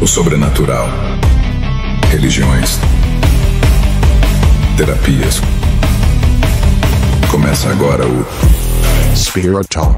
o sobrenatural, religiões, terapias. Começa agora o Spirit Talk.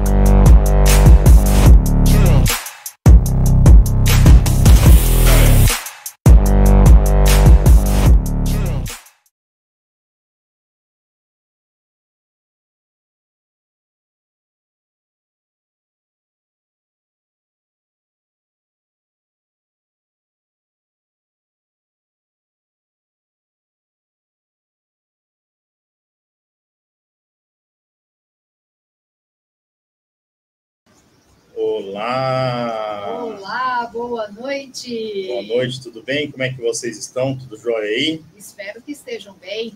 Olá! Olá, boa noite! Boa noite, tudo bem? Como é que vocês estão? Tudo jóia aí? Espero que estejam bem.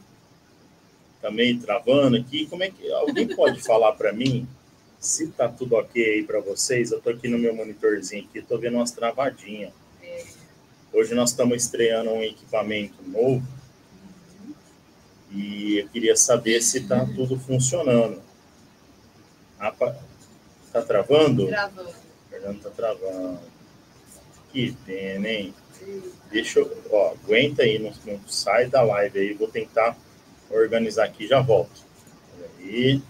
Tá meio travando aqui. Como é que alguém pode falar para mim se tá tudo ok aí para vocês? Eu tô aqui no meu monitorzinho aqui, tô vendo umas travadinhas. Hoje nós estamos estreando um equipamento novo e eu queria saber se tá tudo funcionando. Tá travando? Gravando. O Fernando tá travando. Que pena, hein? Deixa eu... Ó, aguenta aí, não sai da live aí. Vou tentar organizar aqui, já volto. Aí.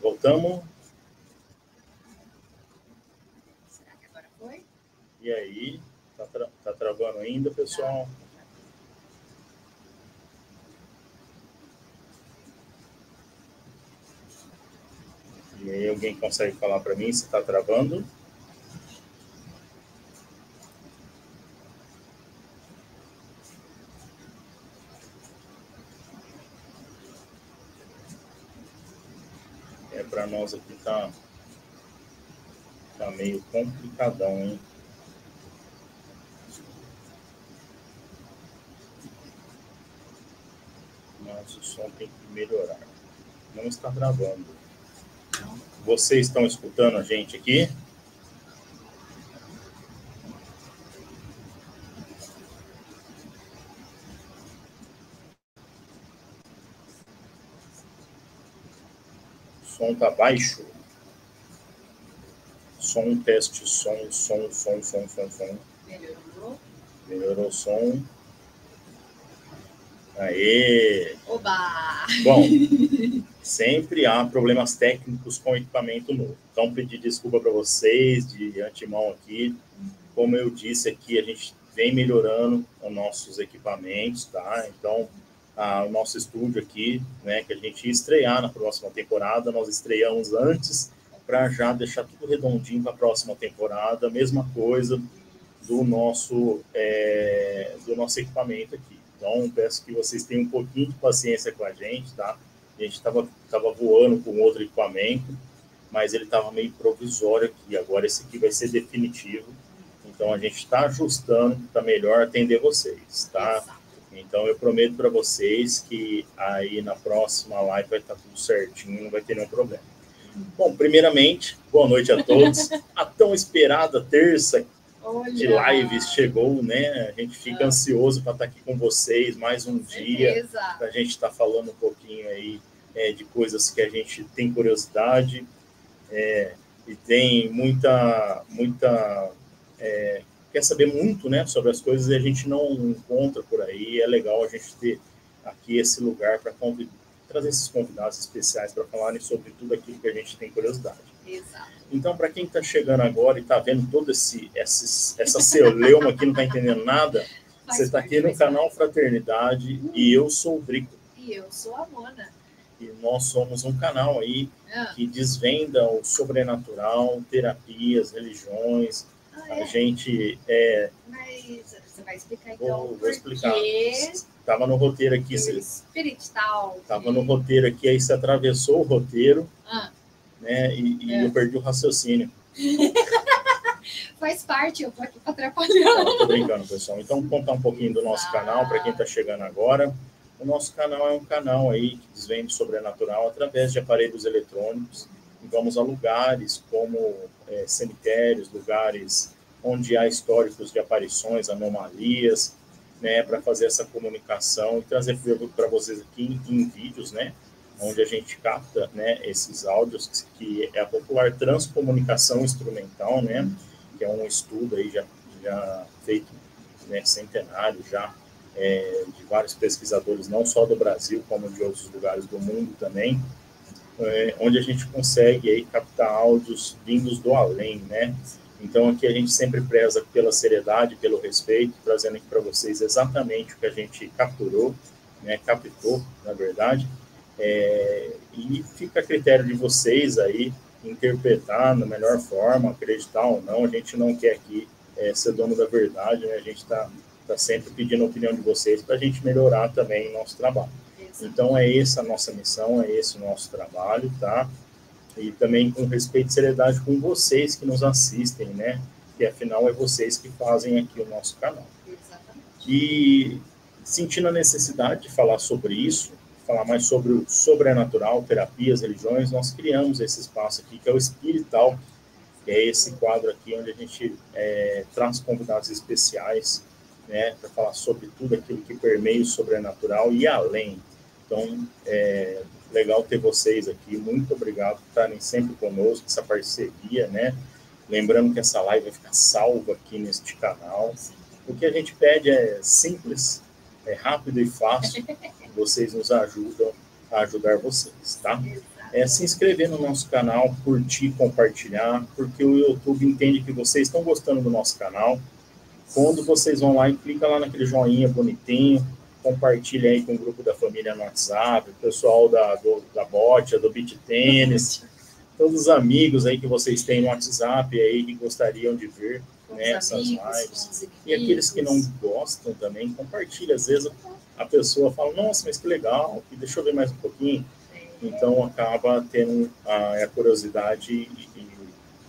Voltamos. Será que agora foi? E aí? Tá travando ainda, pessoal? E aí, alguém consegue falar para mim se tá travando? Para nós aqui tá meio complicadão, hein? Mas o som tem que melhorar. Não está gravando. Vocês estão escutando a gente aqui? O som tá baixo. Som, teste, som. Melhorou? Melhorou o som. Aê! Oba! Bom, sempre há problemas técnicos com equipamento novo. Então, pedir desculpa para vocês de antemão aqui. Como eu disse aqui, a gente vem melhorando os nossos equipamentos, tá? Então, o nosso estúdio aqui, né, que a gente ia estrear na próxima temporada, nós estreamos antes para já deixar tudo redondinho para a próxima temporada. Mesma coisa do nosso equipamento aqui. Então, peço que vocês tenham um pouquinho de paciência com a gente, tá? A gente estava voando com outro equipamento, mas ele estava meio provisório aqui. Agora esse aqui vai ser definitivo. Então, a gente está ajustando para melhor atender vocês, tá? Exato. Então, eu prometo para vocês que aí na próxima live vai estar tudo certinho, não vai ter nenhum problema. Bom, primeiramente, boa noite a todos. A tão esperada terça de lives chegou, né? A gente fica ansioso para estar aqui com vocês mais um dia, para a gente estar falando um pouquinho aí de coisas que a gente tem curiosidade e tem muita quer saber muito, né, sobre as coisas e a gente não encontra por aí. É legal a gente ter aqui esse lugar para trazer esses convidados especiais para falarem sobre tudo aquilo que a gente tem curiosidade. Exato. Então, para quem está chegando agora e está vendo todo essa celeuma aqui, não está entendendo nada, você está aqui no canal Fraternidade e eu sou o Drico. E eu sou a Mona. E nós somos um canal aí que desvenda o sobrenatural, terapias, religiões. A gente... Mas você vai explicar então? Vou explicar. Estava no roteiro aqui. Espiritual. Estava no roteiro aqui, aí você atravessou o roteiro. Né? E eu perdi o raciocínio. Faz parte, eu tô aqui para atrapalhar. Tô brincando, pessoal. Então, vou contar um pouquinho do nosso canal para quem está chegando agora. O nosso canal é um canal aí que desvende sobrenatural através de aparelhos eletrônicos. E vamos a lugares como cemitérios, lugares onde há históricos de aparições, anomalias, né, para fazer essa comunicação e trazer para vocês aqui em vídeos, né, onde a gente capta, né, esses áudios, que é a popular transcomunicação instrumental, né, que é um estudo aí já feito, né, centenário já, de vários pesquisadores, não só do Brasil, como de outros lugares do mundo também, onde a gente consegue aí captar áudios vindos do além, né? Então aqui a gente sempre preza pela seriedade, pelo respeito, trazendo aqui para vocês exatamente o que a gente capturou, né? Captou, na verdade, e fica a critério de vocês aí interpretar da melhor forma, acreditar ou não. A gente não quer aqui ser dono da verdade, né? A gente está sempre pedindo a opinião de vocês para a gente melhorar também o nosso trabalho. Então, é essa a nossa missão, é esse o nosso trabalho, tá? E também com respeito e seriedade com vocês que nos assistem, né? Que, afinal, é vocês que fazem aqui o nosso canal. Exatamente. E, sentindo a necessidade de falar sobre isso, falar mais sobre o sobrenatural, terapias, religiões, nós criamos esse espaço aqui, que é o Espirital, que é esse quadro aqui onde a gente traz convidados especiais, né, para falar sobre tudo aquilo que permeia o sobrenatural e além. Então, legal ter vocês aqui. Muito obrigado por estarem sempre conosco, essa parceria, né? Lembrando que essa live vai ficar salva aqui neste canal. O que a gente pede é simples, é rápido e fácil. Vocês nos ajudam a ajudar vocês, tá? Se inscrever no nosso canal, curtir, compartilhar, porque o YouTube entende que vocês estão gostando do nosso canal. Quando vocês vão lá e clicam lá naquele joinha bonitinho, compartilha aí com o grupo da família no WhatsApp, o pessoal da Botia, do Beach Tênis, todos os amigos aí que vocês têm no WhatsApp aí que gostariam de ver, né, essas lives. E aqueles que não gostam também, compartilha. Às vezes a pessoa fala, nossa, mas que legal, deixa eu ver mais um pouquinho. Então acaba tendo a curiosidade e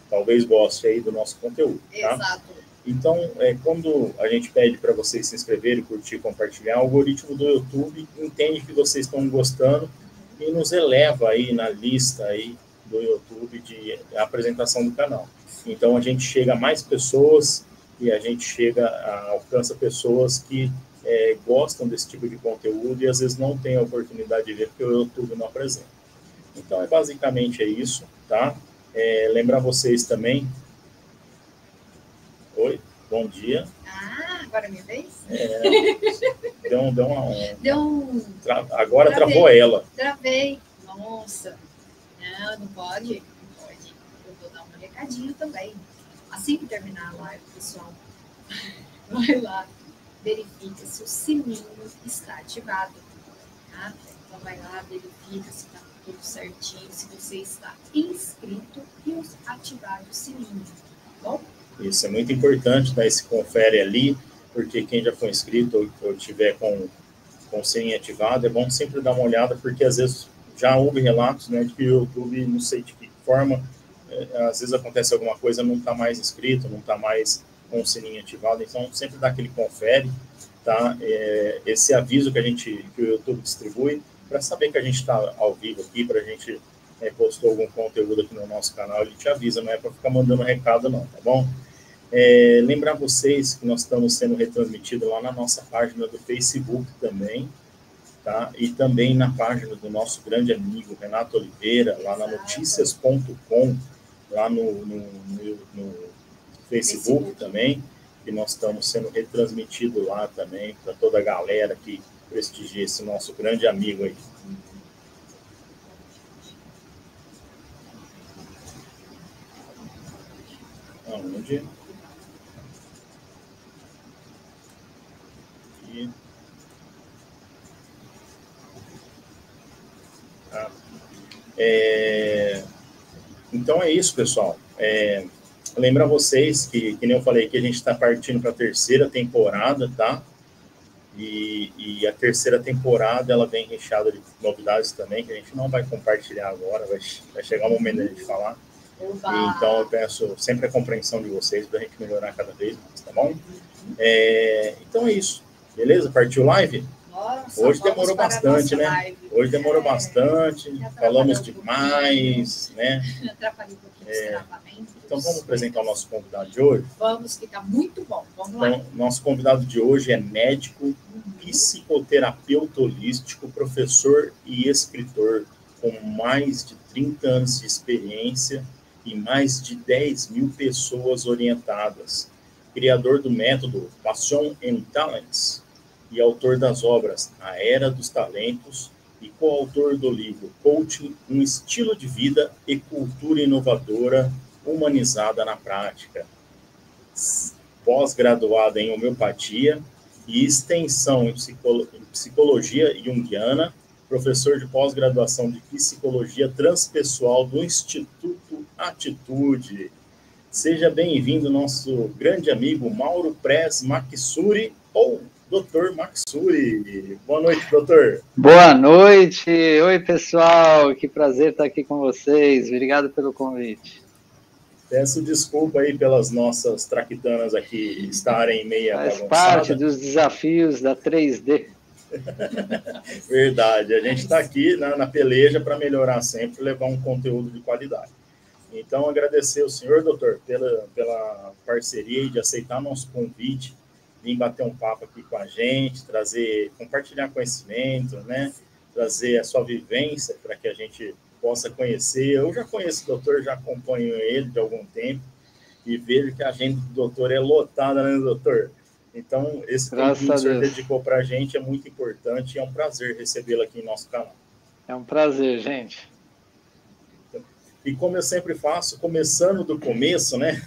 talvez goste aí do nosso conteúdo, tá? Exato. Então, quando a gente pede para vocês se inscreverem, curtir, compartilhar, o algoritmo do YouTube entende que vocês estão gostando e nos eleva aí na lista aí do YouTube de apresentação do canal. Então, a gente chega a mais pessoas e a gente alcança pessoas que gostam desse tipo de conteúdo e às vezes não têm a oportunidade de ver porque o YouTube não apresenta. Então, basicamente isso, tá? Lembrar vocês também. Oi, bom dia. Agora é minha vez? Agora travou ela. Travei. Nossa. Não pode. Não pode. Eu vou dar um recadinho também. Assim que terminar a live, pessoal, vai lá, verifica se o sininho está ativado. Tá? Então vai lá, verifica se está tudo certinho, se você está inscrito e ativar o sininho. Tá bom? Isso é muito importante, dar esse confere ali, porque quem já foi inscrito ou tiver com o sininho ativado, é bom sempre dar uma olhada, porque às vezes já houve relatos, né, de que o YouTube, não sei de que forma, às vezes acontece alguma coisa, não está mais inscrito, não está mais com o sininho ativado, então sempre dá aquele confere, tá? Esse aviso que o YouTube distribui, para saber que a gente está ao vivo aqui, para a gente postou algum conteúdo aqui no nosso canal, ele te avisa, não é para ficar mandando recado não, tá bom? Lembrar vocês que nós estamos sendo retransmitidos lá na nossa página do Facebook também, tá? E também na página do nosso grande amigo Renato Oliveira, lá na noticias.com, lá no Facebook também, que nós estamos sendo retransmitidos lá também, para toda a galera que prestigia esse nosso grande amigo aí. Onde? Então é isso, pessoal. Lembrar vocês que nem eu falei, que a gente está partindo para a terceira temporada, tá? E a terceira temporada ela vem recheada de novidades também, que a gente não vai compartilhar agora, vai chegar o momento da gente falar. Então eu peço sempre a compreensão de vocês para a gente melhorar cada vez mais, tá bom? Então é isso, beleza? Partiu live? Nossa, Hoje demorou bastante, né? Live. Hoje demorou bastante, falamos demais, né? Atrapalhou um pouquinho os travamentos. Então vamos apresentar o nosso convidado de hoje? Vamos, que está muito bom. Vamos lá. Então, nosso convidado de hoje é médico, psicoterapeuta holístico, professor e escritor, com mais de 30 anos de experiência e mais de 10 mil pessoas orientadas. Criador do método Passion and Talents e autor das obras A Era dos Talentos e coautor do livro Coaching, um estilo de vida e cultura inovadora humanizada na prática. Pós-graduado em homeopatia e extensão em psicologia junguiana, professor de pós-graduação de psicologia transpessoal do Instituto Atitude. Seja bem-vindo, nosso grande amigo Mauro Prez Maxuri, ou Dr. Maxuri. Boa noite, doutor. Boa noite. Oi, pessoal. Que prazer estar aqui com vocês. Obrigado pelo convite. Peço desculpa aí pelas nossas traquitanas aqui estarem meia bagunçadas. Faz parte dos desafios da 3D. Verdade. A gente está aqui na peleja para melhorar sempre, levar um conteúdo de qualidade. Então, agradecer ao senhor, doutor, pela parceria e de aceitar nosso convite, vir bater um papo aqui com a gente, compartilhar conhecimento, né? Trazer a sua vivência para que a gente possa conhecer. Eu já conheço o doutor, já acompanho ele de algum tempo e vejo que a agenda do doutor é lotada, né, doutor? Então, esse tempo que o senhor dedicou para a gente é muito importante e é um prazer recebê-lo aqui em nosso canal. É um prazer, gente. E como eu sempre faço, começando do começo, né?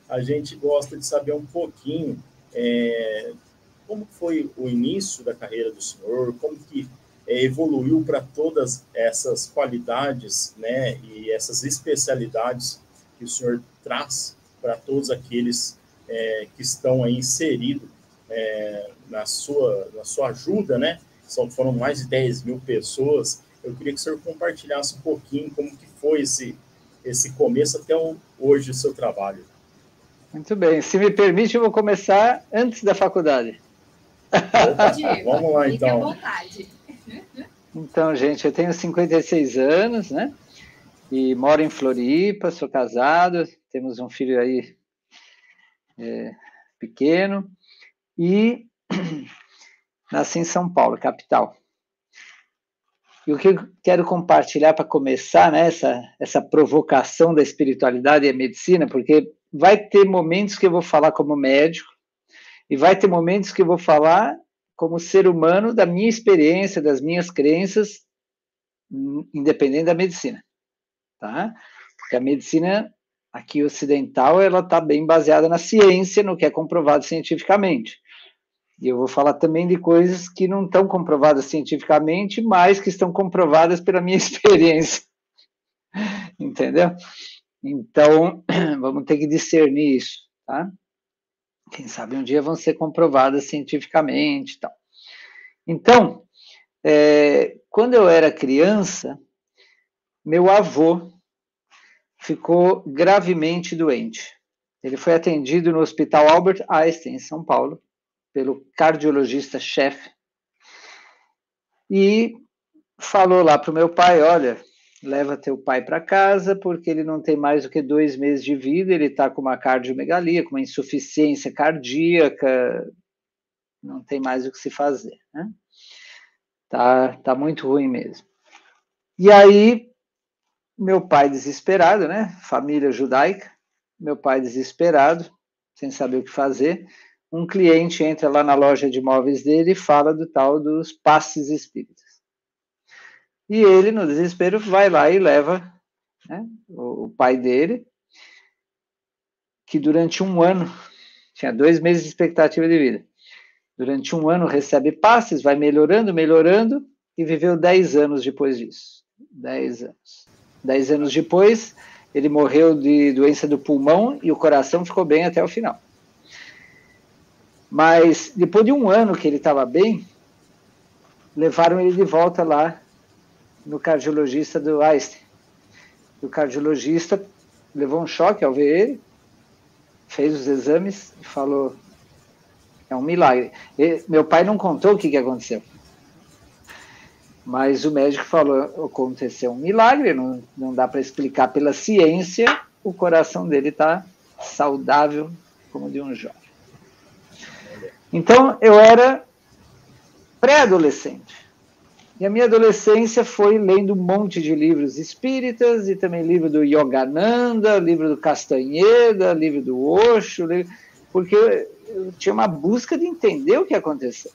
A gente gosta de saber um pouquinho como foi o início da carreira do senhor, como que evoluiu para todas essas qualidades, né? E essas especialidades que o senhor traz para todos aqueles que estão aí inseridos na sua ajuda, né? Foram mais de 10 mil pessoas. Eu queria que o senhor compartilhasse um pouquinho como que foi esse começo até hoje do seu trabalho. Muito bem. Se me permite, eu vou começar antes da faculdade. Opa, vamos lá, então. Fique à vontade. Então, gente, eu tenho 56 anos, né? E moro em Floripa, sou casado, temos um filho aí pequeno. E nasci em São Paulo, capital. E o que eu quero compartilhar para começar, né, essa provocação da espiritualidade e a medicina, porque vai ter momentos que eu vou falar como médico e vai ter momentos que eu vou falar como ser humano da minha experiência, das minhas crenças, independente da medicina, tá? Porque a medicina aqui ocidental, ela está bem baseada na ciência, no que é comprovado cientificamente. E eu vou falar também de coisas que não estão comprovadas cientificamente, mas que estão comprovadas pela minha experiência. Entendeu? Então, vamos ter que discernir isso, tá? Quem sabe um dia vão ser comprovadas cientificamente e tal. Então, quando eu era criança, meu avô ficou gravemente doente. Ele foi atendido no Hospital Albert Einstein, em São Paulo, pelo cardiologista-chefe, e falou lá para o meu pai, olha, leva teu pai para casa, porque ele não tem mais do que 2 meses de vida, ele está com uma cardiomegalia, com uma insuficiência cardíaca, não tem mais o que se fazer, né? Tá muito ruim mesmo. E aí, meu pai desesperado, né? Família judaica, meu pai desesperado, sem saber o que fazer, um cliente entra lá na loja de imóveis dele e fala do tal dos passes espíritas. E ele, no desespero, vai lá e leva, né, o pai dele, que durante 1 ano, tinha 2 meses de expectativa de vida, durante 1 ano recebe passes, vai melhorando, e viveu 10 anos depois disso. 10 anos. 10 anos depois, ele morreu de doença do pulmão e o coração ficou bem até o final. Mas, depois de 1 ano que ele estava bem, levaram ele de volta lá no cardiologista do Einstein. O cardiologista levou um choque ao ver ele, fez os exames e falou, É um milagre. Meu pai não contou o que aconteceu. Mas o médico falou, aconteceu um milagre, não dá para explicar pela ciência, o coração dele está saudável como de um jovem. Então, eu era pré-adolescente. E a minha adolescência foi lendo um monte de livros espíritas, e também livro do Yogananda, livro do Castanheda, livro do Osho, porque eu tinha uma busca de entender o que aconteceu.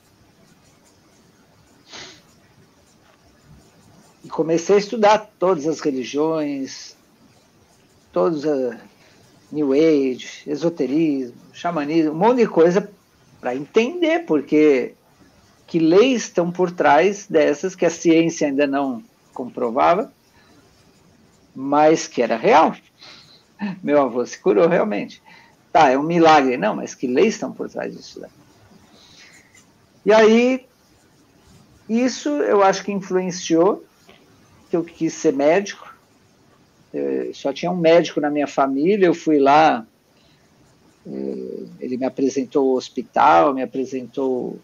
E comecei a estudar todas as religiões, todos a New Age, esoterismo, xamanismo, um monte de coisa para entender, porque que leis estão por trás dessas que a ciência ainda não comprovava, mas que era real. Meu avô se curou realmente. Tá, é um milagre. Não, mas que leis estão por trás disso? E aí, isso eu acho que influenciou que eu quis ser médico. Só tinha um médico na minha família, eu fui lá, ele me apresentou o hospital, me apresentou...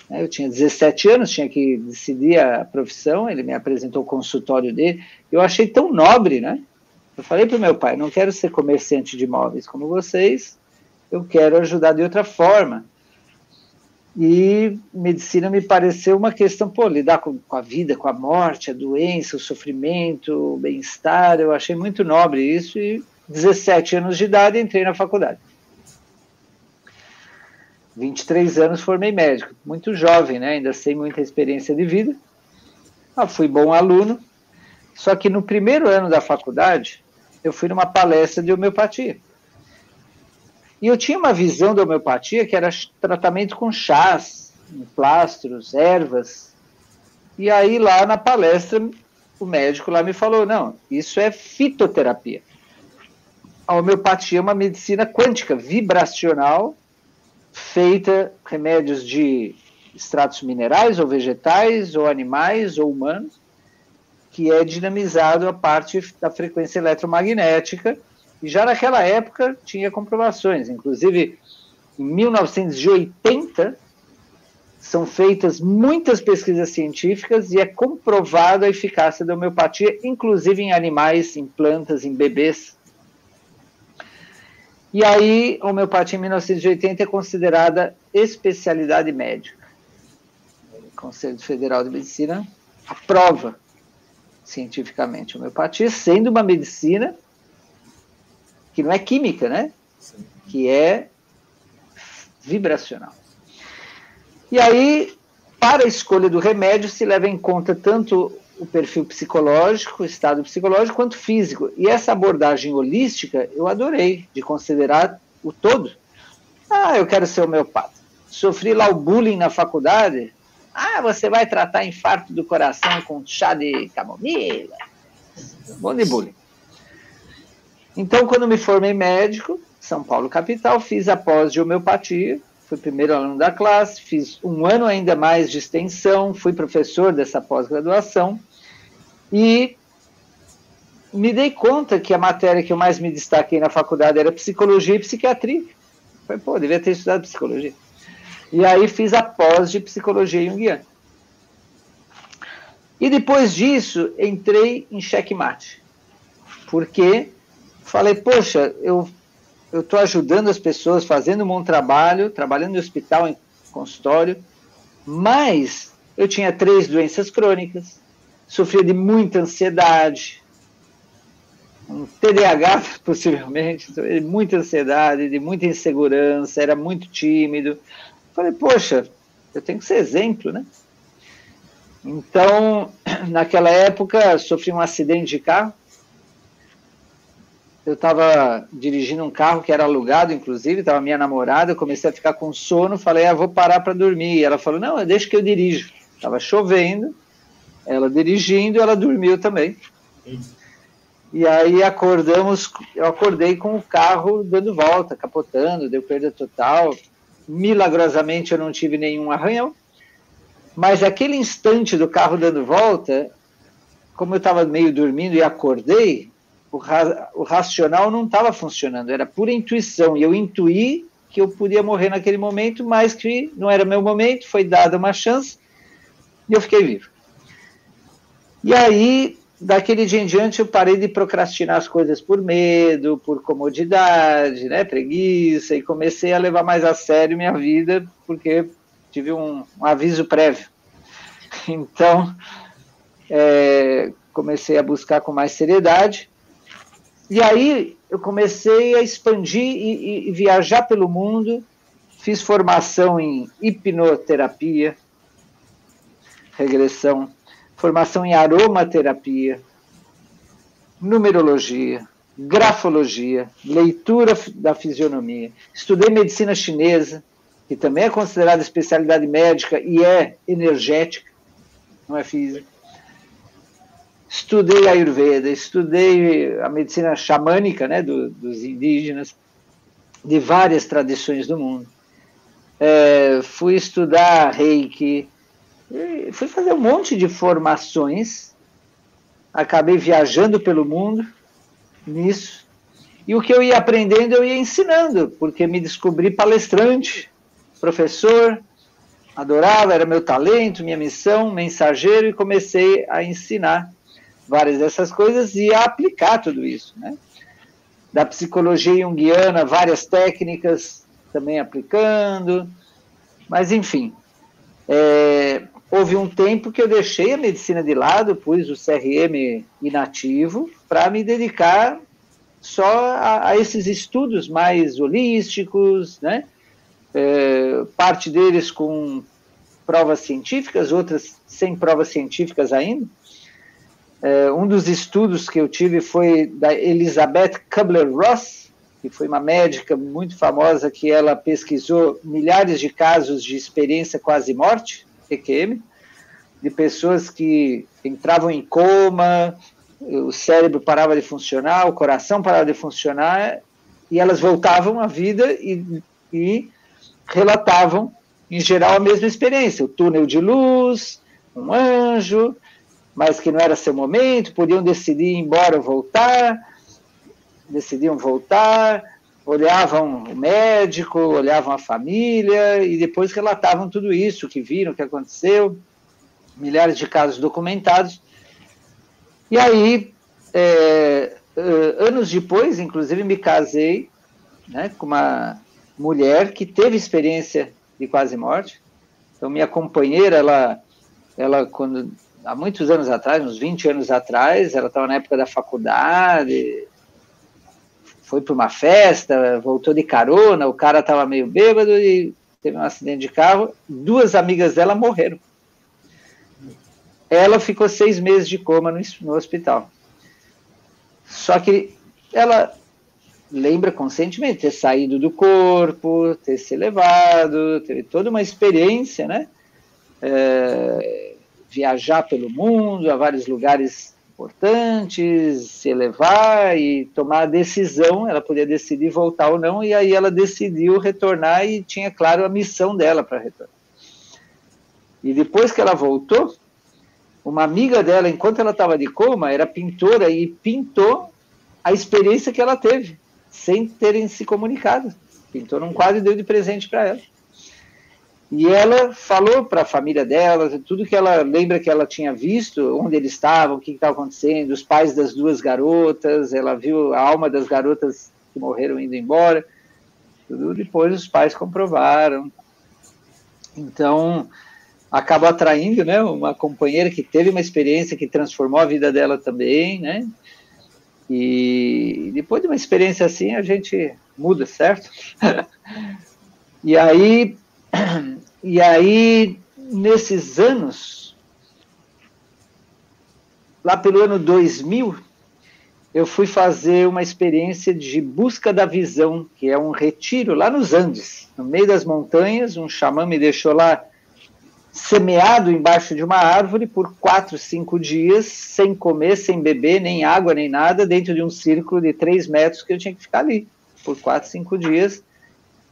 Eu tinha 17 anos, tinha que decidir a profissão, ele me apresentou o consultório dele, eu achei tão nobre, né? Eu falei para o meu pai, não quero ser comerciante de imóveis como vocês, eu quero ajudar de outra forma. E medicina me pareceu uma questão, lidar com a vida, com a morte, a doença, o sofrimento, o bem-estar, eu achei muito nobre isso, e 17 anos de idade entrei na faculdade. 23 anos formei médico, muito jovem, né? Ainda sem muita experiência de vida. Fui bom aluno, só que no primeiro ano da faculdade, eu fui numa palestra de homeopatia. E eu tinha uma visão da homeopatia que era tratamento com chás, plastros, ervas. E aí lá na palestra, o médico lá me falou, não, isso é fitoterapia. A homeopatia é uma medicina quântica, vibracional, feita remédios de extratos minerais ou vegetais ou animais ou humanos, que é dinamizado a parte da frequência eletromagnética, e já naquela época tinha comprovações, inclusive em 1980 são feitas muitas pesquisas científicas e é comprovada a eficácia da homeopatia, inclusive em animais, em plantas, em bebês. E aí, a homeopatia em 1980 é considerada especialidade médica. O Conselho Federal de Medicina aprova cientificamente a homeopatia, sendo uma medicina que não é química, né? Sim. Que é vibracional. E aí, para a escolha do remédio, se leva em conta tanto o perfil psicológico, o estado psicológico, quanto físico. E essa abordagem holística, eu adorei, de considerar o todo. Eu quero ser homeopata. Sofri lá o bullying na faculdade. Você vai tratar infarto do coração com chá de camomila. Bom de bullying. Então, quando me formei médico, São Paulo capital, fiz a pós de homeopatia, fui primeiro aluno da classe, fiz um ano ainda mais de extensão, fui professor dessa pós-graduação, e me dei conta que a matéria que eu mais me destaquei na faculdade era psicologia e psiquiatria. Falei, devia ter estudado psicologia. E aí fiz a pós de psicologia junguiana. E depois disso, entrei em xeque-mate. Porque falei, poxa, eu estou ajudando as pessoas, fazendo um bom trabalho, trabalhando em hospital, em consultório, mas eu tinha 3 doenças crônicas, sofria de muita ansiedade, um TDAH possivelmente, de muita ansiedade, de muita insegurança, era muito tímido. Falei, poxa, eu tenho que ser exemplo, né? Então, naquela época, sofri um acidente de carro. Eu estava dirigindo um carro que era alugado, inclusive, estava minha namorada, eu comecei a ficar com sono, falei, vou parar para dormir. E ela falou, não, deixa que eu dirijo. Estava chovendo, ela dirigindo, ela dormiu também. E aí eu acordei com o carro dando volta, capotando, deu perda total. Milagrosamente eu não tive nenhum arranhão, mas aquele instante do carro dando volta, como eu estava meio dormindo e acordei, o racional não estava funcionando, era pura intuição, e eu intuí que eu podia morrer naquele momento, mas que não era meu momento, foi dada uma chance e eu fiquei vivo. E aí, daquele dia em diante, eu parei de procrastinar as coisas por medo, por comodidade, né, preguiça, e comecei a levar mais a sério minha vida, porque tive um aviso prévio. Então, comecei a buscar com mais seriedade, e aí eu comecei a expandir e viajar pelo mundo, fiz formação em hipnoterapia, regressão, formação em aromaterapia, numerologia, grafologia, leitura da fisionomia. Estudei medicina chinesa, que também é considerada especialidade médica e é energética, não é física. Estudei Ayurveda, estudei a medicina xamânica, né, dos indígenas, de várias tradições do mundo. Fui estudar Reiki, fui fazer um monte de formações, acabei viajando pelo mundo nisso, e o que eu ia aprendendo eu ia ensinando, porque me descobri palestrante, professor, adorava, era meu talento, minha missão, mensageiro, e comecei a ensinar várias dessas coisas e a aplicar tudo isso, né? Da psicologia junguiana, várias técnicas também aplicando, mas enfim, houve um tempo que eu deixei a medicina de lado, pus o CRM inativo para me dedicar só a esses estudos mais holísticos, né? Parte deles com provas científicas, outras sem provas científicas ainda. Um dos estudos que eu tive foi da Elizabeth Kubler-Ross, que foi uma médica muito famosa, que ela pesquisou milhares de casos de experiência quase-morte, EQM, de pessoas que entravam em coma, o cérebro parava de funcionar, o coração parava de funcionar, e elas voltavam à vida e relatavam, em geral, a mesma experiência, o túnel de luz, um anjo, mas que não era seu momento, podiam decidir ir embora ou voltar, decidiam voltar, olhavam o médico, olhavam a família, e depois relatavam tudo isso, o que viram, o que aconteceu, milhares de casos documentados. E aí, anos depois, inclusive, me casei, né, com uma mulher que teve experiência de quase morte. Então, minha companheira, ela quando, há muitos anos atrás, uns 20 anos atrás, ela estava na época da faculdade, foi para uma festa, voltou de carona, o cara estava meio bêbado e teve um acidente de carro, 2 amigas dela morreram. Ela ficou 6 meses de coma no hospital. Só que ela lembra conscientemente ter saído do corpo, ter se elevado, teve toda uma experiência, né? Viajar pelo mundo, a vários lugares importantes, se elevar e tomar a decisão, ela podia decidir voltar ou não, e aí ela decidiu retornar e tinha, claro, a missão dela para retornar. E depois que ela voltou, uma amiga dela, enquanto ela estava de coma, era pintora e pintou a experiência que ela teve, sem terem se comunicado. Pintou num quadro e deu de presente para ela. E ela falou para a família dela, tudo que ela lembra que ela tinha visto, onde eles estavam, o que estava acontecendo, os pais das 2 garotas, ela viu a alma das garotas que morreram indo embora, tudo depois os pais comprovaram. Então, acabou atraindo, né, uma companheira que teve uma experiência que transformou a vida dela também, né? E depois de uma experiência assim, a gente muda, certo? E aí, nesses anos, lá pelo ano 2000, eu fui fazer uma experiência de busca da visão, que é um retiro lá nos Andes, no meio das montanhas. Um xamã me deixou lá semeado embaixo de uma árvore por 4, 5 dias, sem comer, sem beber, nem água, nem nada, dentro de um círculo de 3 metros que eu tinha que ficar ali, por 4, 5 dias,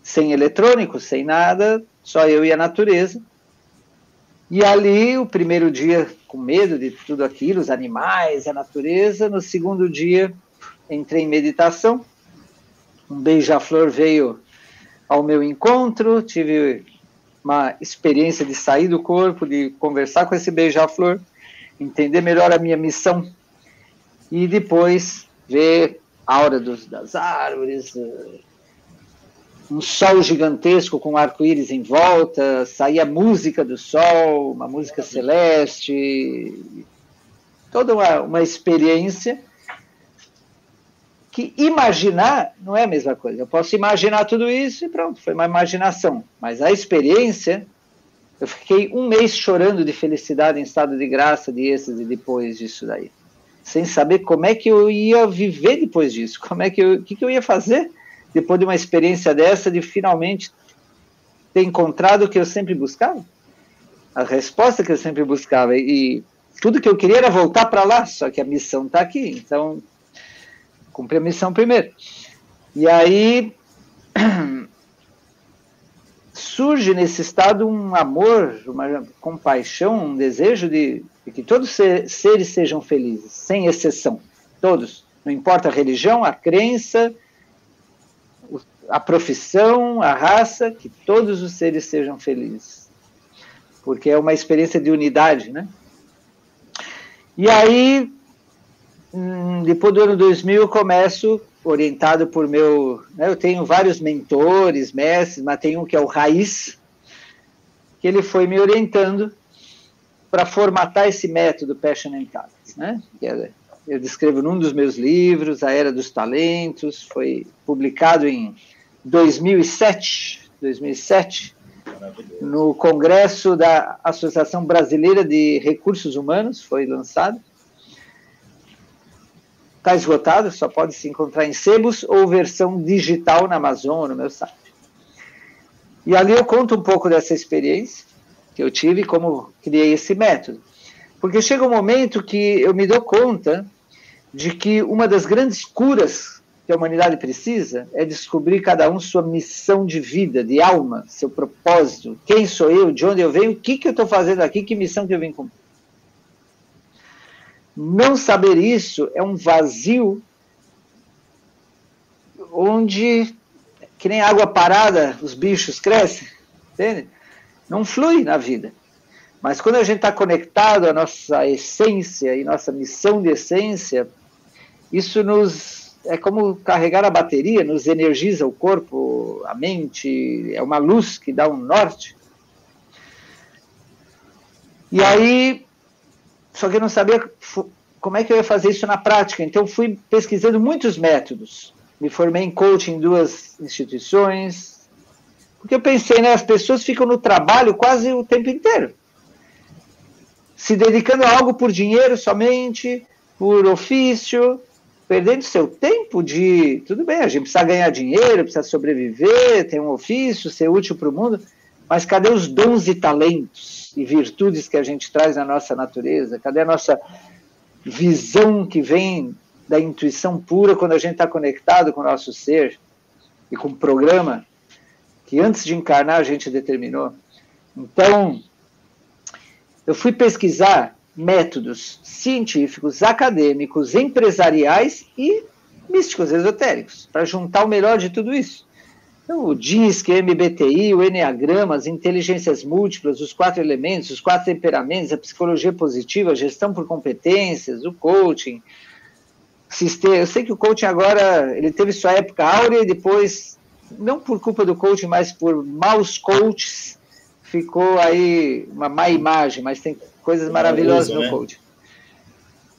sem eletrônico, sem nada, só eu e a natureza. E ali, o primeiro dia, com medo de tudo aquilo, os animais, a natureza. No segundo dia, entrei em meditação. Um beija-flor veio ao meu encontro, tive uma experiência de sair do corpo, de conversar com esse beija-flor, entender melhor a minha missão e depois ver a aura das árvores, um sol gigantesco com arco-íris em volta, sair a música do sol, uma música celeste, toda uma experiência que imaginar não é a mesma coisa. Eu posso imaginar tudo isso e pronto, foi uma imaginação. Mas a experiência, eu fiquei um mês chorando de felicidade em estado de graça, de êxtase depois disso daí. Sem saber como é que eu ia viver depois disso, o que eu ia fazer depois de uma experiência dessa, de finalmente ter encontrado o que eu sempre buscava, a resposta que eu sempre buscava. E tudo que eu queria era voltar para lá, só que a missão está aqui, então cumprir a missão primeiro. E aí surge nesse estado um amor, uma compaixão, um desejo de que todos seres sejam felizes, sem exceção, todos, não importa a religião, a crença, a profissão, a raça, que todos os seres sejam felizes, porque é uma experiência de unidade, né? E aí, depois do ano 2000, eu começo, orientado por eu tenho vários mentores, mestres, mas tem um que é o Raiz, que ele foi me orientando para formatar esse método Passion and Talents, né? Eu descrevo num dos meus livros, A Era dos Talentos, foi publicado em 2007, no Congresso da Associação Brasileira de Recursos Humanos, foi lançado. Está esgotado, só pode se encontrar em sebos ou versão digital na Amazon, no meu site. E ali eu conto um pouco dessa experiência que eu tive, como criei esse método. Porque chega um momento que eu me dou conta de que uma das grandes curas que a humanidade precisa é descobrir cada um sua missão de vida, de alma, seu propósito, quem sou eu, de onde eu venho, o que eu estou fazendo aqui, que missão que eu vim cumprir. Não saber isso é um vazio onde, que nem água parada, os bichos crescem, entende? Não flui na vida. Mas quando a gente está conectado à nossa essência e nossa missão de essência, isso é como carregar a bateria, nos energiza o corpo, a mente, é uma luz que dá um norte. E aí, só que eu não sabia como é que eu ia fazer isso na prática, então fui pesquisando muitos métodos. Me formei em coaching em 2 instituições, porque eu pensei, né, as pessoas ficam no trabalho quase o tempo inteiro, se dedicando a algo por dinheiro somente, por ofício, perdendo seu tempo de... Tudo bem, a gente precisa ganhar dinheiro, precisa sobreviver, ter um ofício, ser útil para o mundo, mas cadê os dons e talentos e virtudes que a gente traz na nossa natureza? Cadê a nossa visão que vem da intuição pura quando a gente está conectado com o nosso ser e com o programa que antes de encarnar a gente determinou? Então, eu fui pesquisar métodos científicos, acadêmicos, empresariais e místicos, esotéricos, para juntar o melhor de tudo isso. Então, o DISC, o MBTI, o Enneagrama, as inteligências múltiplas, os 4 elementos, os 4 temperamentos, a psicologia positiva, a gestão por competências, o coaching. Eu sei que o coaching agora, ele teve sua época áurea e depois, não por culpa do coaching, mas por maus coaches, ficou aí uma má imagem, mas tem coisas maravilhosas no coaching.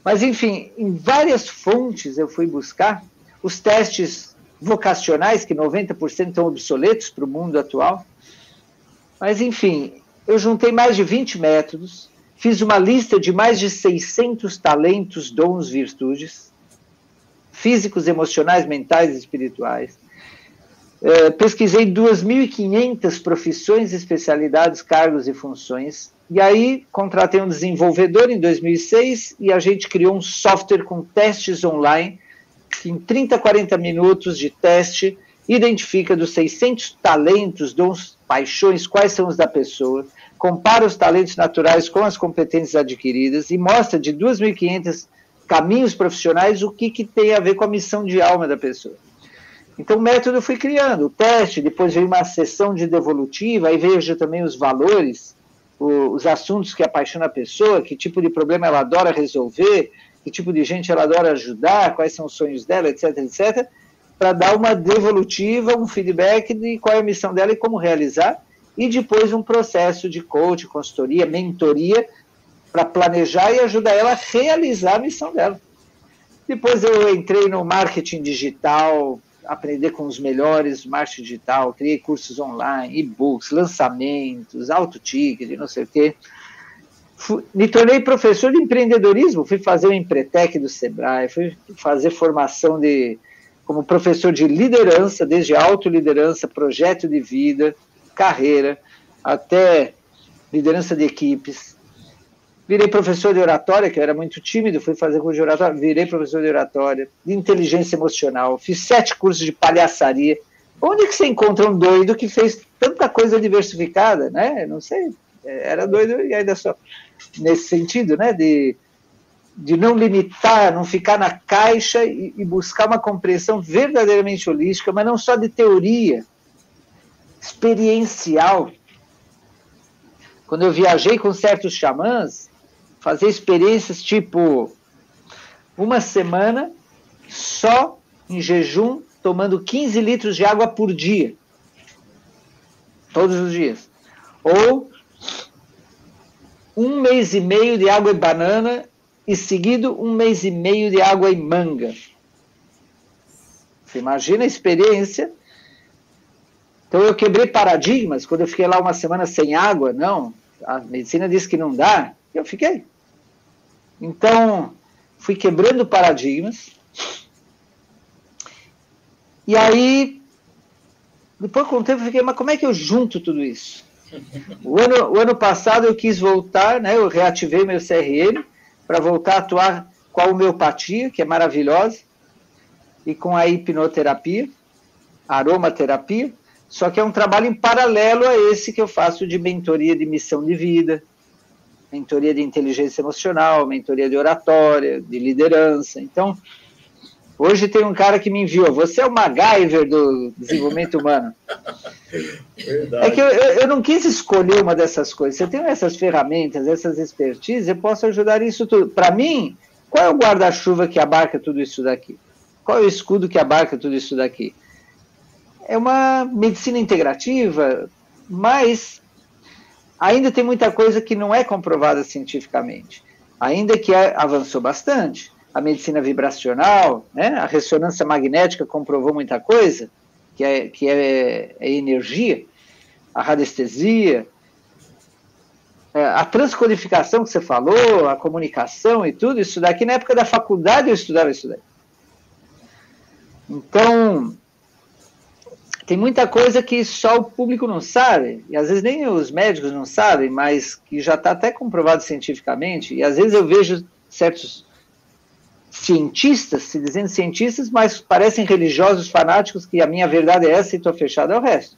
Mas, enfim, em várias fontes eu fui buscar os testes vocacionais, que 90% estão obsoletos para o mundo atual. Mas, enfim, eu juntei mais de 20 métodos, fiz uma lista de mais de 600 talentos, dons, virtudes, físicos, emocionais, mentais e espirituais. Pesquisei 2.500 profissões, especialidades, cargos e funções. E aí contratei um desenvolvedor em 2006 e a gente criou um software com testes online que em 30, 40 minutos de teste identifica dos 600 talentos, dons, paixões, quais são os da pessoa, compara os talentos naturais com as competências adquiridas e mostra de 2.500 caminhos profissionais o que tem a ver com a missão de alma da pessoa. Então, o método eu fui criando, o teste, depois veio uma sessão de devolutiva, aí vejo também os valores, os assuntos que apaixonam a pessoa, que tipo de problema ela adora resolver, que tipo de gente ela adora ajudar, quais são os sonhos dela, etc, etc, para dar uma devolutiva, um feedback de qual é a missão dela e como realizar, e depois um processo de coach, consultoria, mentoria, para planejar e ajudar ela a realizar a missão dela. Depois eu entrei no marketing digital, aprender com os melhores, marketing digital, criei cursos online, e-books, lançamentos, alto ticket, não sei o quê. Me tornei professor de empreendedorismo, fui fazer o Empretec do Sebrae, fui fazer formação como professor de liderança, desde autoliderança, projeto de vida, carreira, até liderança de equipes. Virei professor de oratória, que eu era muito tímido, fui fazer curso de oratória, virei professor de oratória, de inteligência emocional, fiz 7 cursos de palhaçaria. Onde que você encontra um doido que fez tanta coisa diversificada, né? Não sei, era doido e ainda só nesse sentido, né? De não limitar, não ficar na caixa e buscar uma compreensão verdadeiramente holística, mas não só de teoria, experiencial. Quando eu viajei com certos xamãs, fazer experiências tipo uma semana só em jejum, tomando 15 litros de água por dia, todos os dias, ou 1 mês e meio de água e banana e seguido 1 mês e meio de água e manga. Você imagina a experiência? Então eu quebrei paradigmas quando eu fiquei lá uma semana sem água. Não, a medicina disse que não dá, eu fiquei. Então, fui quebrando paradigmas. E aí, depois com o tempo, eu fiquei, mas como é que eu junto tudo isso? O ano passado eu quis voltar, né, eu reativei meu CRM para voltar a atuar com a homeopatia, que é maravilhosa, e com a hipnoterapia, aromaterapia, só que é um trabalho em paralelo a esse que eu faço de mentoria de missão de vida, mentoria de inteligência emocional, mentoria de oratória, de liderança. Então, hoje tem um cara que me enviou, você é o MacGyver do desenvolvimento humano. Verdade. É que eu não quis escolher uma dessas coisas. Se eu tenho essas ferramentas, essas expertises, eu posso ajudar isso tudo. Para mim, qual é o guarda-chuva que abarca tudo isso daqui? Qual é o escudo que abarca tudo isso daqui? É uma medicina integrativa, mas ainda tem muita coisa que não é comprovada cientificamente. Ainda que avançou bastante. A medicina vibracional, né? A ressonância magnética comprovou muita coisa, que é energia, a radiestesia, a transcodificação que você falou, a comunicação e tudo, isso daqui, na época da faculdade eu estudava isso daí. Então, tem muita coisa que só o público não sabe, e às vezes nem os médicos não sabem, mas que já está até comprovado cientificamente, e às vezes eu vejo certos cientistas, se dizendo cientistas, mas parecem religiosos fanáticos que a minha verdade é essa e estou fechado ao resto.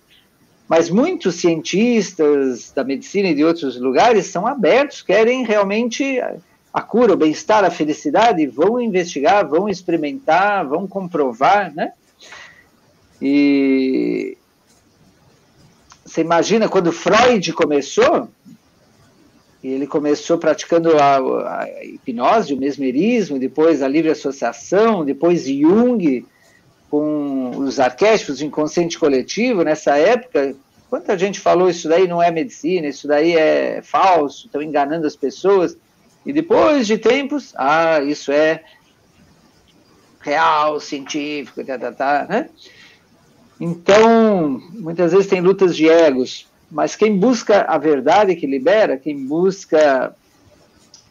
Mas muitos cientistas da medicina e de outros lugares são abertos, querem realmente a cura, o bem-estar, a felicidade, vão investigar, vão experimentar, vão comprovar, né? E você imagina quando Freud começou, ele começou praticando a hipnose, o mesmerismo, depois a livre associação, depois Jung, com os arquétipos, o inconsciente coletivo, nessa época, quanta gente falou isso daí não é medicina, isso daí é falso, estão enganando as pessoas, e depois de tempos, isso é real, científico, né? Então, muitas vezes tem lutas de egos, mas quem busca a verdade que libera, quem busca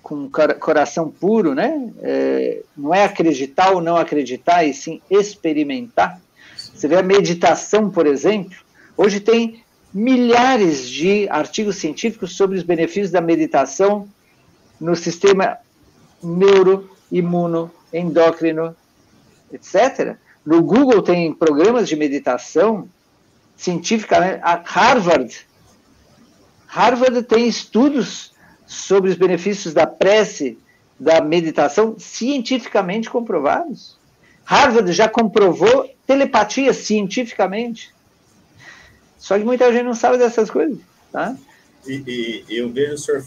com coração puro, né? Não é acreditar ou não acreditar, e sim experimentar. Você vê a meditação, por exemplo, hoje tem milhares de artigos científicos sobre os benefícios da meditação no sistema neuroimuno, endócrino, etc. No Google tem programas de meditação cientificamente. A Harvard tem estudos sobre os benefícios da prece, da meditação, cientificamente comprovados. Harvard já comprovou telepatia cientificamente. Só que muita gente não sabe dessas coisas, tá? E eu vejo o senhor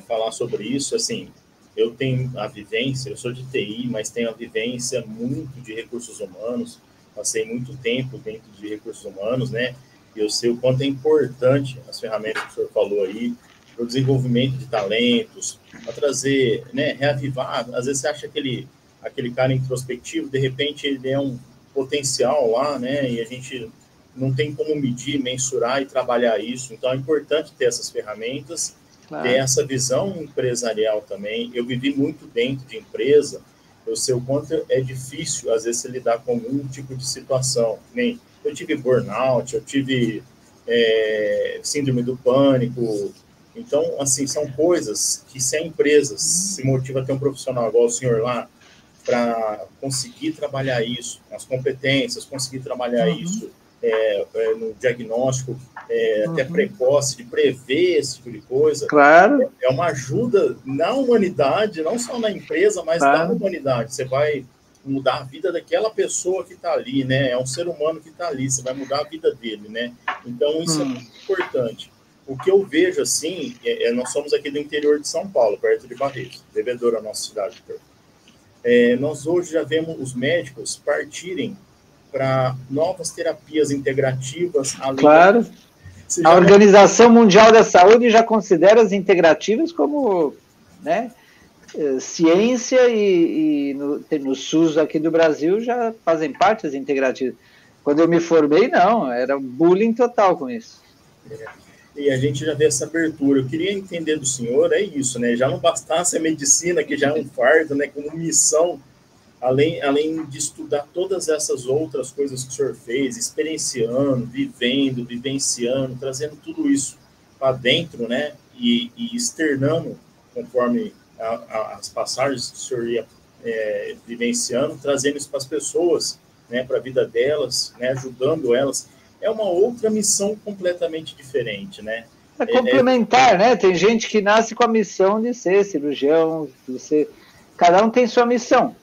falar sobre isso, assim, eu tenho a vivência, eu sou de TI, mas tenho a vivência muito de recursos humanos, passei muito tempo dentro de recursos humanos, né? E eu sei o quanto é importante as ferramentas que o senhor falou aí, para o desenvolvimento de talentos, para trazer, né, reavivar. Às vezes você acha aquele cara introspectivo, de repente ele é um potencial lá, né? E a gente não tem como medir, mensurar e trabalhar isso. Então, é importante ter essas ferramentas, claro, ter essa visão empresarial também. Eu vivi muito dentro de empresa, eu sei o quanto é difícil, às vezes, lidar com algum tipo de situação. Nem eu tive burnout, eu tive síndrome do pânico. Então, assim, são coisas que se a empresa se motiva a ter um profissional igual o senhor lá, para conseguir trabalhar isso, as competências, conseguir trabalhar isso, no diagnóstico até precoce, de prever esse tipo de coisa. Claro. É uma ajuda na humanidade, não só na empresa, mas na humanidade. Você vai mudar a vida daquela pessoa que está ali, né? É um ser humano que está ali, você vai mudar a vida dele, né? Então, isso é muito importante. O que eu vejo, assim, nós somos aqui do interior de São Paulo, perto de Barretos, Bebedouro, a nossa cidade. Nós hoje já vemos os médicos partirem para novas terapias integrativas. Claro. A Organização Mundial da Saúde já considera as integrativas como, né, ciência e no SUS aqui do Brasil já fazem parte das integrativas. Quando eu me formei, não, era bullying total com isso. E a gente já vê essa abertura. Eu queria entender do senhor, é isso, né? Já não bastasse a medicina, que já é um fardo, né, como missão, além de estudar todas essas outras coisas que o senhor fez, experienciando, vivendo, vivenciando, trazendo tudo isso para dentro, né? E externando, conforme as passagens que o senhor ia vivenciando, trazendo isso para as pessoas, né, para a vida delas, né, ajudando elas. É uma outra missão completamente diferente, né? É complementar, né? Tem gente que nasce com a missão de ser cirurgião, cada um tem sua missão.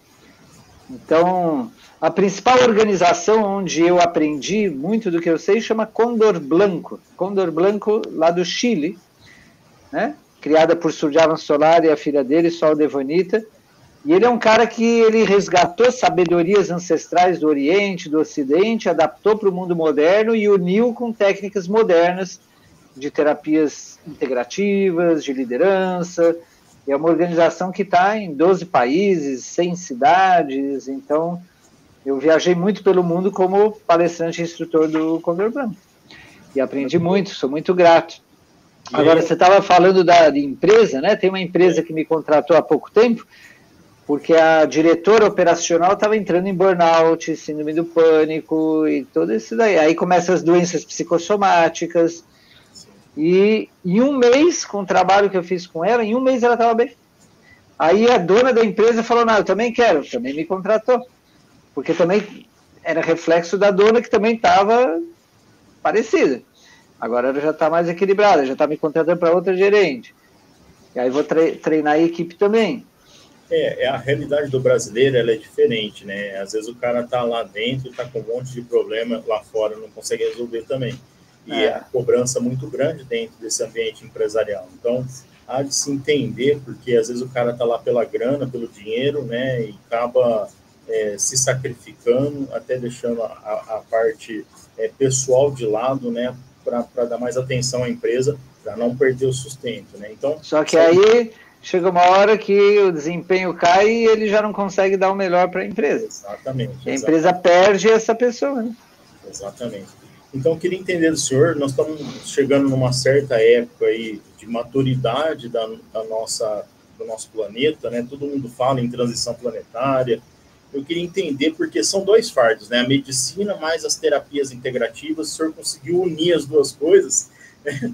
Então, a principal organização onde eu aprendi muito do que eu sei chama Condor Blanco. Condor Blanco, lá do Chile, né? Criada por Surjavan Solar e a filha dele, Sol Devonita. E ele é um cara que ele resgatou sabedorias ancestrais do Oriente, do Ocidente, adaptou para o mundo moderno e uniu com técnicas modernas de terapias integrativas, de liderança. E é uma organização que está em 12 países, 100 cidades. Então, eu viajei muito pelo mundo como palestrante e instrutor do Condor Blanco. E aprendi muito, sou muito grato. Agora, você estava falando de empresa, né? Tem uma empresa que me contratou há pouco tempo, porque a diretora operacional estava entrando em burnout, síndrome do pânico e tudo isso daí. Aí começam as doenças psicossomáticas. E em um mês, com o trabalho que eu fiz com ela, em um mês ela estava bem. Aí a dona da empresa falou, não, eu também quero, também me contratou. Porque também era reflexo da dona que também estava parecida. Agora ela já está mais equilibrada, já está me contratando para outra gerente. E aí vou treinar a equipe também. A realidade do brasileiro, ela é diferente, né? Às vezes o cara está lá dentro, está com um monte de problema, lá fora não consegue resolver também. E a cobrança muito grande dentro desse ambiente empresarial. Então, há de se entender, porque às vezes o cara está lá pela grana, pelo dinheiro, né? E acaba se sacrificando, até deixando a parte pessoal de lado, né? Para dar mais atenção à empresa, para não perder o sustento, né? Então, só que aí chega uma hora que o desempenho cai e ele já não consegue dar o melhor para a empresa. Exatamente. A empresa perde essa pessoa, né? Exatamente. Então, eu queria entender do senhor, nós estamos chegando numa certa época aí de maturidade do nosso planeta, né? Todo mundo fala em transição planetária. Eu queria entender, porque são dois fardos, né? A medicina mais as terapias integrativas, o senhor conseguiu unir as duas coisas,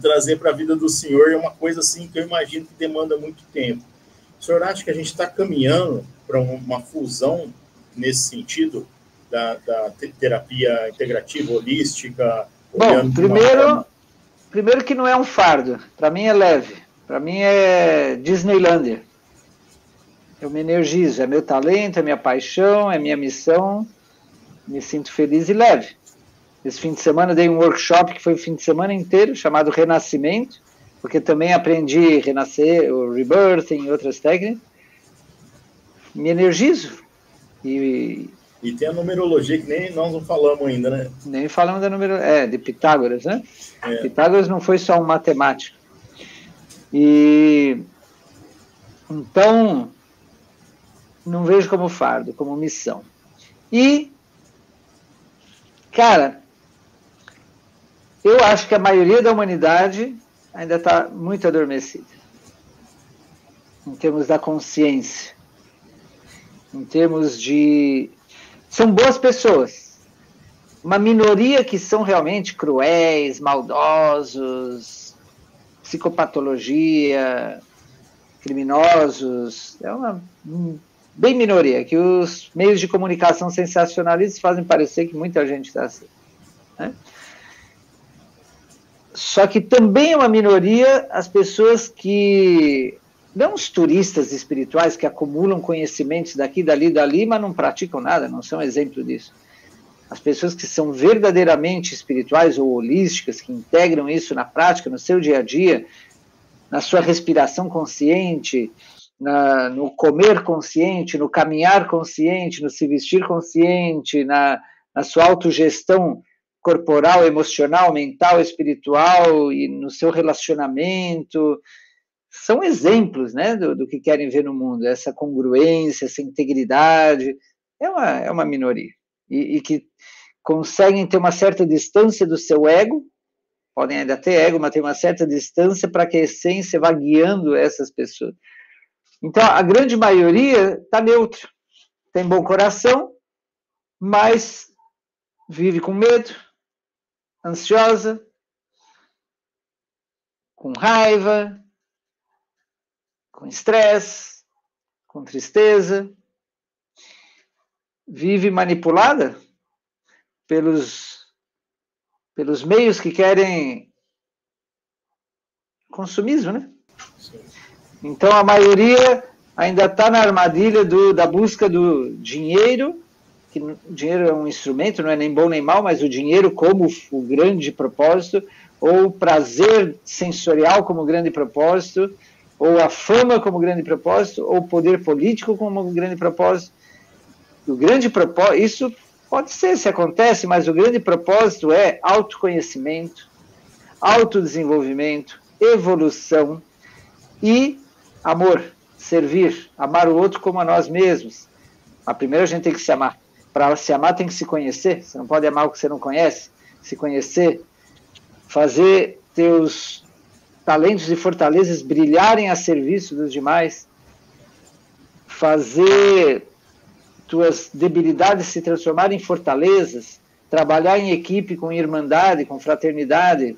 trazer para a vida do senhor é uma coisa assim que eu imagino que demanda muito tempo. O senhor acha que a gente está caminhando para uma fusão nesse sentido da terapia integrativa, holística? Bom, primeiro que não é um fardo, para mim é leve, para mim é Disneylândia. Eu me energizo, é meu talento, é minha paixão, é minha missão, me sinto feliz e leve. Esse fim de semana dei um workshop que foi o fim de semana inteiro, chamado Renascimento, porque também aprendi renascer, o rebirthing e outras técnicas. Me energizo. E tem a numerologia que nem nós não falamos ainda, né? Nem falamos da numerologia, de Pitágoras, né? Pitágoras não foi só um matemático. E então não vejo como fardo, como missão. E, cara, eu acho que a maioria da humanidade ainda está muito adormecida, em termos da consciência, em termos de... São boas pessoas, uma minoria que são realmente cruéis, maldosos, psicopatologia, criminosos, é uma bem minoria, que os meios de comunicação sensacionalistas fazem parecer que muita gente está assim, né? Só que também é uma minoria as pessoas que, não os turistas espirituais que acumulam conhecimentos daqui, dali, mas não praticam nada, não são exemplo disso. As pessoas que são verdadeiramente espirituais ou holísticas, que integram isso na prática, no seu dia a dia, na sua respiração consciente, no comer consciente, no caminhar consciente, no se vestir consciente, na sua autogestão corporal, emocional, mental, espiritual e no seu relacionamento. São exemplos, né, do que querem ver no mundo, essa congruência, essa integridade. É uma minoria. E que conseguem ter uma certa distância do seu ego, podem ainda ter ego, mas tem uma certa distância para que a essência vá guiando essas pessoas. Então, a grande maioria está neutra, tem bom coração, mas vive com medo, ansiosa, com raiva, com estresse, com tristeza, vive manipulada pelos meios que querem consumismo, né? Então, a maioria ainda está na armadilha da busca do dinheiro, que o dinheiro é um instrumento, não é nem bom nem mal, mas o dinheiro como o grande propósito, ou o prazer sensorial como grande propósito, ou a fama como grande propósito, ou o poder político como grande propósito. O grande propósito, isso pode ser, se acontece, mas o grande propósito é autoconhecimento, autodesenvolvimento, evolução e amor, servir, amar o outro como a nós mesmos. Mas primeiro a gente tem que se amar. Para se amar tem que se conhecer, você não pode amar o que você não conhece, se conhecer, fazer teus talentos e fortalezas brilharem a serviço dos demais, fazer tuas debilidades se transformarem em fortalezas, trabalhar em equipe com irmandade, com fraternidade.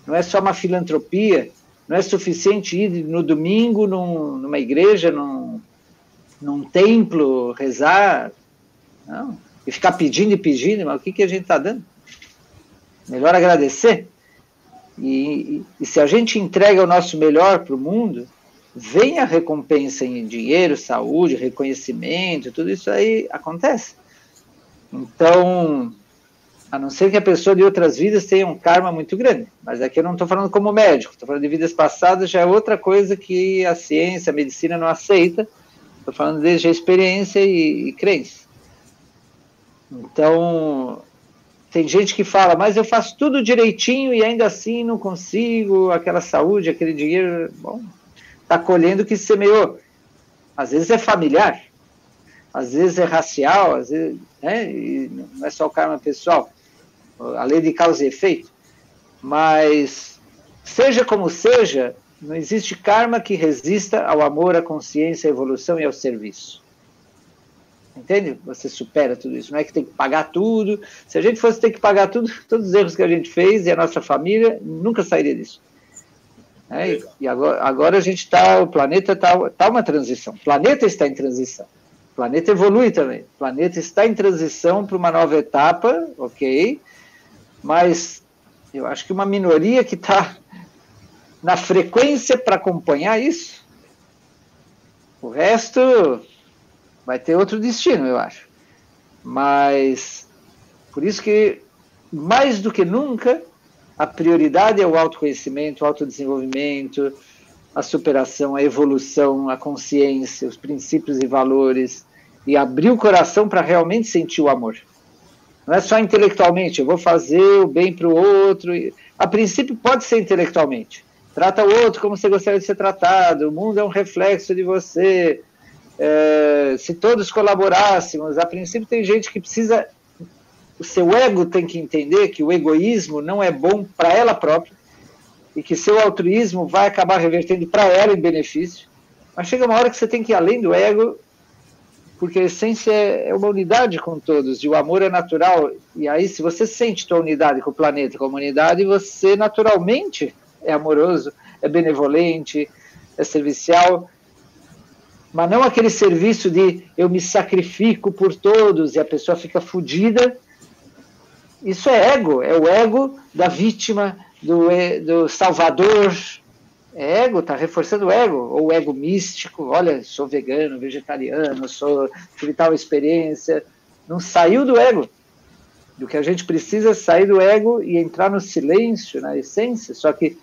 Não é só uma filantropia, não é suficiente ir no domingo numa igreja, num templo, rezar, não, e ficar pedindo, mas o que a gente está dando? Melhor agradecer. E se a gente entrega o nosso melhor para o mundo, vem a recompensa em dinheiro, saúde, reconhecimento, tudo isso aí acontece. Então, a não ser que a pessoa de outras vidas tenha um karma muito grande, mas aqui eu não estou falando como médico, estou falando de vidas passadas, já é outra coisa que a ciência, a medicina não aceita, estou falando desde a experiência e crença. Então, tem gente que fala, mas eu faço tudo direitinho e ainda assim não consigo, aquela saúde, aquele dinheiro. Bom, está colhendo o que semeou. Às vezes é familiar, às vezes é racial, às vezes, né? E não é só o karma pessoal, a lei de causa e efeito. Mas, seja como seja, não existe karma que resista ao amor, à consciência, à evolução e ao serviço. Entende? Você supera tudo isso. Não é que tem que pagar tudo. Se a gente fosse ter que pagar tudo, todos os erros que a gente fez e a nossa família, nunca sairia disso. E agora a gente está, o planeta está uma transição. O planeta está em transição. O planeta evolui também. O planeta está em transição para uma nova etapa, ok? Mas eu acho que uma minoria que está na frequência para acompanhar isso. O resto vai ter outro destino, eu acho. Mas, por isso que, mais do que nunca, a prioridade é o autoconhecimento, o autodesenvolvimento, a superação, a evolução, a consciência, os princípios e valores, e abrir o coração para realmente sentir o amor. Não é só intelectualmente, eu vou fazer o bem para o outro. A princípio pode ser intelectualmente. Trata o outro como você gostaria de ser tratado, o mundo é um reflexo de você. Se todos colaborássemos, a princípio tem gente que precisa... O seu ego tem que entender que o egoísmo não é bom para ela própria e que seu altruísmo vai acabar revertendo para ela em benefício. Mas chega uma hora que você tem que ir além do ego, porque a essência é uma unidade com todos, e o amor é natural. E aí, se você sente tua unidade com o planeta, com a humanidade, você naturalmente é amoroso, é benevolente, é servicial, mas não aquele serviço de eu me sacrifico por todos e a pessoa fica fodida. Isso é ego, é o ego da vítima, do salvador. É ego, está reforçando o ego, ou o ego místico. Olha, sou vegano, vegetariano, tive tal experiência. Não saiu do ego. Do que a gente precisa é sair do ego e entrar no silêncio, na essência. Só que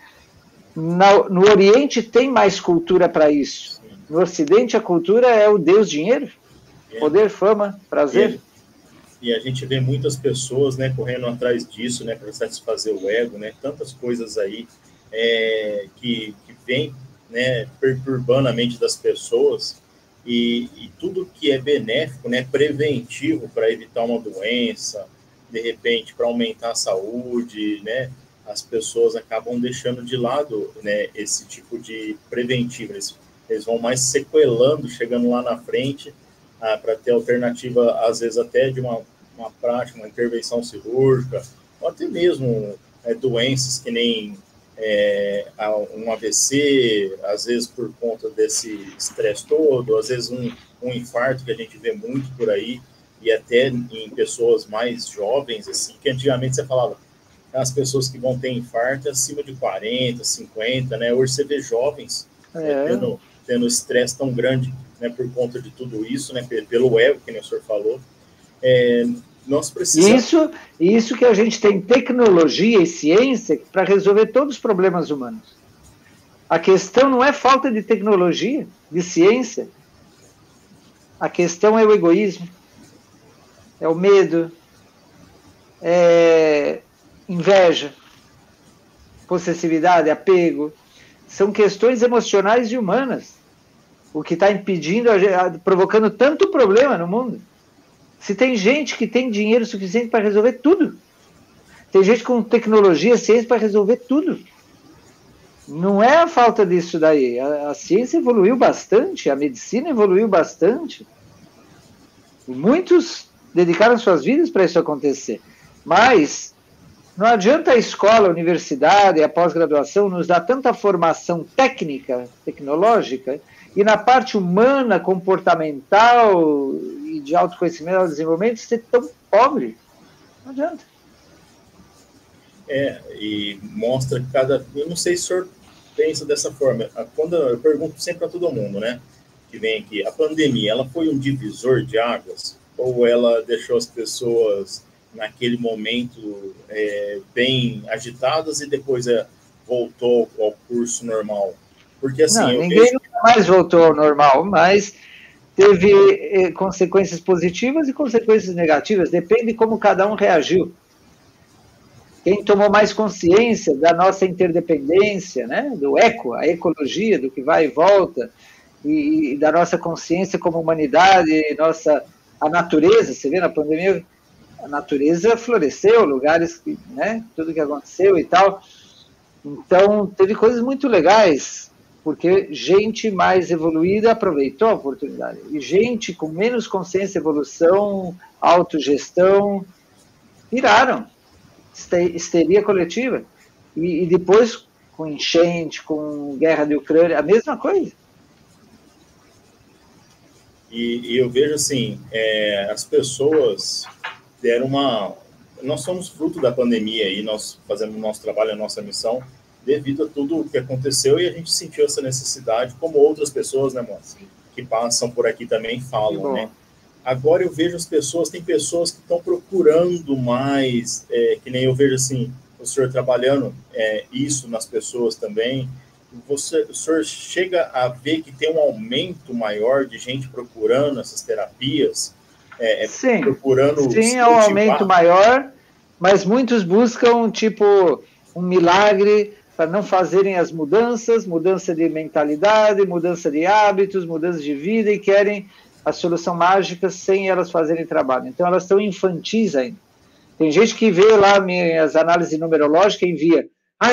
no Oriente tem mais cultura para isso. No Ocidente a cultura é o Deus dinheiro, poder, fama, prazer. E a gente vê muitas pessoas, né, correndo atrás disso, né, para satisfazer o ego, né, tantas coisas aí que vem, né, perturbando a mente das pessoas, e tudo que é benéfico, né, preventivo para evitar uma doença, de repente para aumentar a saúde, né, as pessoas acabam deixando de lado, né, esse tipo de preventivo. Eles vão mais sequelando, chegando lá na frente, para ter alternativa, às vezes até de uma prática, uma intervenção cirúrgica, ou até mesmo doenças que nem um AVC, às vezes por conta desse estresse todo, às vezes um infarto que a gente vê muito por aí, e até em pessoas mais jovens, assim, que antigamente você falava, as pessoas que vão ter infarto acima de 40, 50, né? Hoje você vê jovens tendo estresse tão grande, né, por conta de tudo isso, né, pelo ego, que nem o senhor falou. Nós precisamos... Isso que a gente tem tecnologia e ciência para resolver todos os problemas humanos. A questão não é falta de tecnologia, de ciência. A questão é o egoísmo, é o medo, é inveja, possessividade, apego. São questões emocionais e humanas. O que está impedindo, provocando tanto problema no mundo. Se tem gente que tem dinheiro suficiente para resolver tudo. Tem gente com tecnologia, ciência para resolver tudo. Não é a falta disso daí. A ciência evoluiu bastante, a medicina evoluiu bastante. E muitos dedicaram suas vidas para isso acontecer. Mas não adianta a escola, a universidade, a pós-graduação nos dar tanta formação técnica, tecnológica, e na parte humana, comportamental e de autoconhecimento e desenvolvimento ser tão pobre. Não adianta. E mostra cada... Eu não sei se o senhor pensa dessa forma. Quando eu pergunto sempre a todo mundo, né, que vem aqui, a pandemia, ela foi um divisor de águas? Ou ela deixou as pessoas naquele momento bem agitadas e depois voltou ao curso normal? Porque assim... Não, ninguém nunca mais voltou ao normal, mas teve consequências positivas e consequências negativas, depende de como cada um reagiu. Quem tomou mais consciência da nossa interdependência, né, do eco, a ecologia, do que vai e volta, e da nossa consciência como humanidade, a natureza, você vê na pandemia, a natureza floresceu, lugares, né, tudo que aconteceu e tal. Então, teve coisas muito legais, porque gente mais evoluída aproveitou a oportunidade. E gente com menos consciência, evolução, autogestão, viraram histeria coletiva. E depois, com enchente, com guerra de Ucrânia, a mesma coisa. E eu vejo assim, as pessoas deram uma... Nós somos fruto da pandemia e nós fazemos o nosso trabalho, a nossa missão, devido a tudo o que aconteceu, e a gente sentiu essa necessidade, como outras pessoas, né, moça, que passam por aqui também falam, né? agora eu vejo as pessoas, tem pessoas que estão procurando mais, que nem eu vejo assim, o senhor trabalhando isso nas pessoas também. O senhor chega a ver que tem um aumento maior de gente procurando essas terapias? Sim, procurando sim, é um aumento maior, mas muitos buscam, tipo, um milagre para não fazerem as mudanças, mudança de mentalidade, mudança de hábitos, mudança de vida, e querem a solução mágica sem elas fazerem trabalho. Então, elas estão infantis ainda. Tem gente que vê lá minhas análises numerológicas e envia,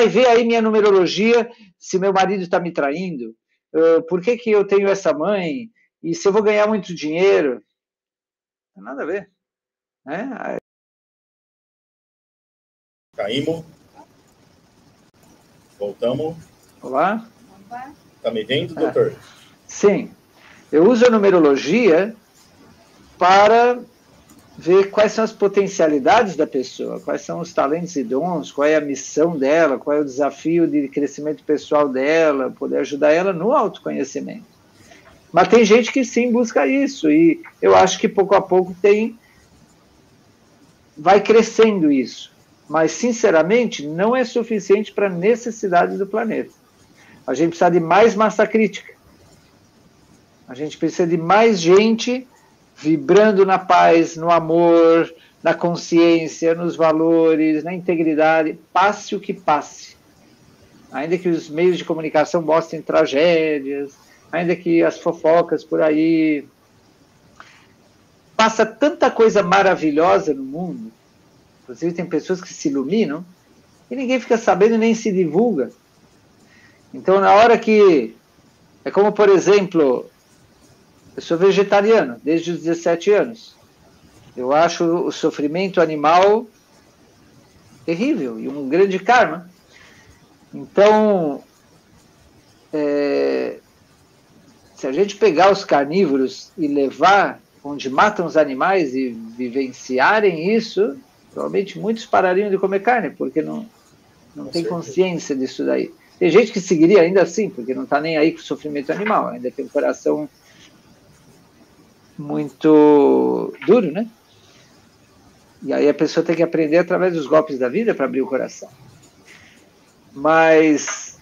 vê aí minha numerologia, se meu marido está me traindo, por que eu tenho essa mãe, e se eu vou ganhar muito dinheiro. Não tem nada a ver. Né? Caímos. Voltamos. Olá? Está me vendo, doutor? Sim. Eu uso a numerologia para ver quais são as potencialidades da pessoa, quais são os talentos e dons, qual é a missão dela, qual é o desafio de crescimento pessoal dela, poder ajudar ela no autoconhecimento. Mas tem gente que sim busca isso, e eu acho que pouco a pouco vai crescendo isso. Mas, sinceramente, não é suficiente para a necessidade do planeta. A gente precisa de mais massa crítica. A gente precisa de mais gente vibrando na paz, no amor, na consciência, nos valores, na integridade, passe o que passe. Ainda que os meios de comunicação mostrem tragédias, ainda que as fofocas por aí. Passa tanta coisa maravilhosa no mundo, inclusive tem pessoas que se iluminam, e ninguém fica sabendo e nem se divulga. Então, na hora que... É como, por exemplo, eu sou vegetariano desde os 17 anos. Eu acho o sofrimento animal terrível e um grande karma. Então, se a gente pegar os carnívoros e levar onde matam os animais e vivenciarem isso, provavelmente muitos parariam de comer carne, porque não tem consciência disso daí. Tem gente que seguiria ainda assim, porque não está nem aí com o sofrimento animal, ainda tem um coração muito duro, né? E aí a pessoa tem que aprender através dos golpes da vida para abrir o coração. Mas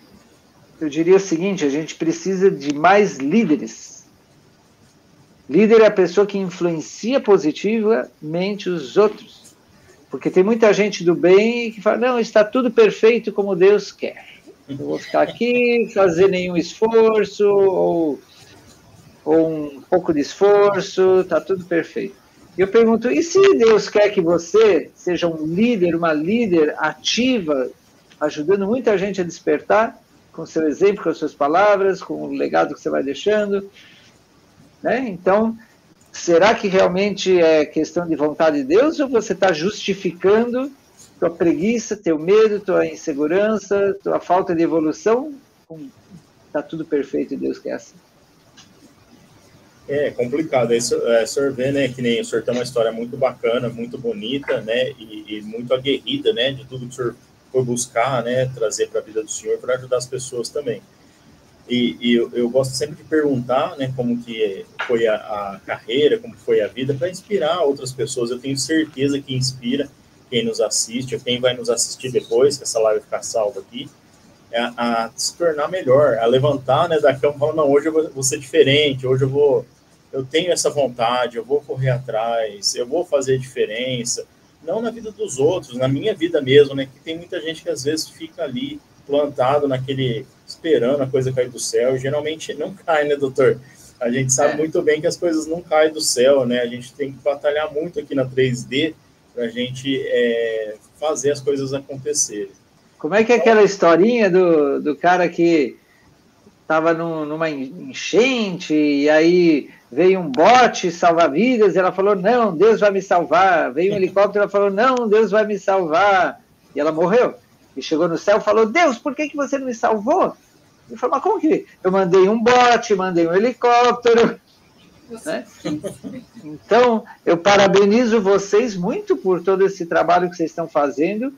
eu diria o seguinte, a gente precisa de mais líderes. Líder é a pessoa que influencia positivamente os outros. Porque tem muita gente do bem que fala, não, está tudo perfeito como Deus quer. Eu vou ficar aqui, fazer nenhum esforço, ou um pouco de esforço, está tudo perfeito. E eu pergunto, e se Deus quer que você seja um líder, uma líder ativa, ajudando muita gente a despertar, com seu exemplo, com as suas palavras, com o legado que você vai deixando, né? Então, será que realmente é questão de vontade de Deus, ou você está justificando tua preguiça, teu medo, tua insegurança, tua falta de evolução? Está tudo perfeito e Deus quer assim. É complicado. Aí o senhor vê, né, que nem o senhor tem uma história muito bacana, muito bonita, né, e muito aguerrida, né, de tudo que o senhor foi buscar, né, trazer para a vida do senhor para ajudar as pessoas também. E eu gosto sempre de perguntar, né, como que foi a carreira, como foi a vida, para inspirar outras pessoas. Eu tenho certeza que inspira quem nos assiste, ou quem vai nos assistir depois, que essa live ficar salva aqui, a se tornar melhor, a levantar, né, da cama e falar, não, hoje eu vou ser diferente, hoje eu tenho essa vontade, eu vou correr atrás, eu vou fazer diferença, não na vida dos outros, na minha vida mesmo, né, que tem muita gente que às vezes fica ali plantado esperando a coisa cair do céu, e geralmente não cai, né, doutor? A gente sabe muito bem que as coisas não caem do céu, né, a gente tem que batalhar muito aqui na 3D para a gente fazer as coisas acontecerem. Como é que é aquela historinha do cara que estava numa enchente e aí veio um bote salva-vidas e ela falou, não, Deus vai me salvar. Veio um helicóptero e ela falou, não, Deus vai me salvar. E ela morreu. E chegou no céu e falou, Deus, por que você não me salvou? Ele falou, mas como que? Eu mandei um bote, mandei um helicóptero. Né? Então, eu parabenizo vocês muito por todo esse trabalho que vocês estão fazendo,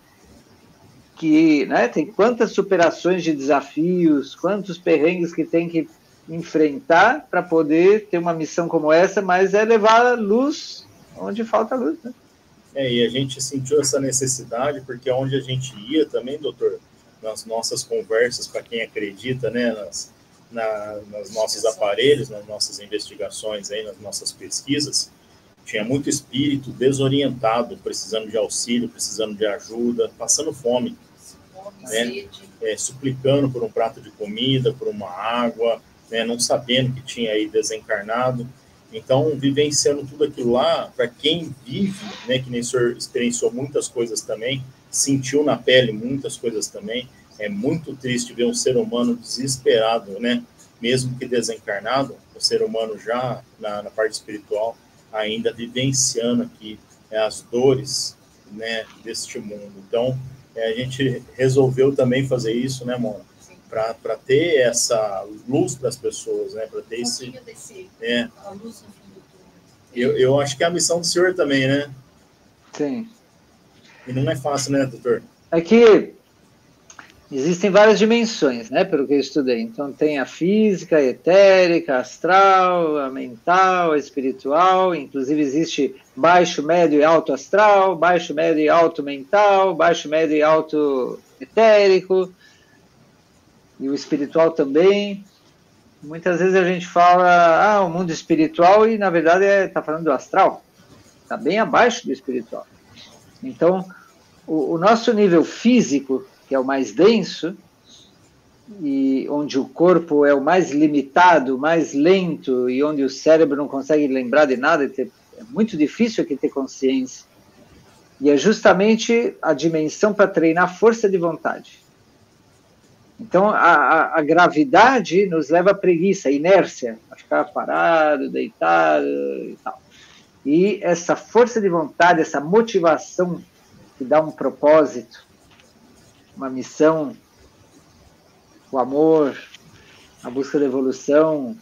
que, né, tem quantas superações de desafios, quantos perrengues que tem que enfrentar para poder ter uma missão como essa, mas é levar luz onde falta luz, né? E a gente sentiu essa necessidade, porque onde a gente ia também, doutor, nas nossas conversas, para quem acredita, né, nos nossos aparelhos, nas nossas investigações, aí, nas nossas pesquisas, tinha muito espírito desorientado, precisando de auxílio, precisando de ajuda, passando fome, né? Suplicando por um prato de comida, por uma água, né? Não sabendo que tinha aí desencarnado. Então, vivenciando tudo aquilo lá, para quem vive, né, que nem o senhor experienciou muitas coisas também, sentiu na pele muitas coisas também, é muito triste ver um ser humano desesperado, né? Mesmo que desencarnado, o ser humano já na parte espiritual, ainda vivenciando aqui as dores, né, deste mundo. Então, a gente resolveu também fazer isso, né, Mona? Para ter essa luz para as pessoas, né? Para ter esse... a luz no fim do túnel. Eu acho que é a missão do senhor também, né? Sim. E não é fácil, né, doutor? É que existem várias dimensões, né, pelo que eu estudei. Então, tem a física, a etérica, a astral, a mental, a espiritual. Inclusive, existe baixo, médio e alto astral, baixo, médio e alto mental, baixo, médio e alto etérico. E o espiritual também. Muitas vezes a gente fala, o mundo espiritual, e na verdade está falando do astral. Está bem abaixo do espiritual. Então, o nosso nível físico, que é o mais denso, e onde o corpo é o mais limitado, mais lento, e onde o cérebro não consegue lembrar de nada, é muito difícil aqui ter consciência. E é justamente a dimensão para treinar força de vontade. Então, a gravidade nos leva à preguiça, à inércia, a ficar parado, deitado e tal. E essa força de vontade, essa motivação que dá um propósito, uma missão, o amor, a busca da evolução,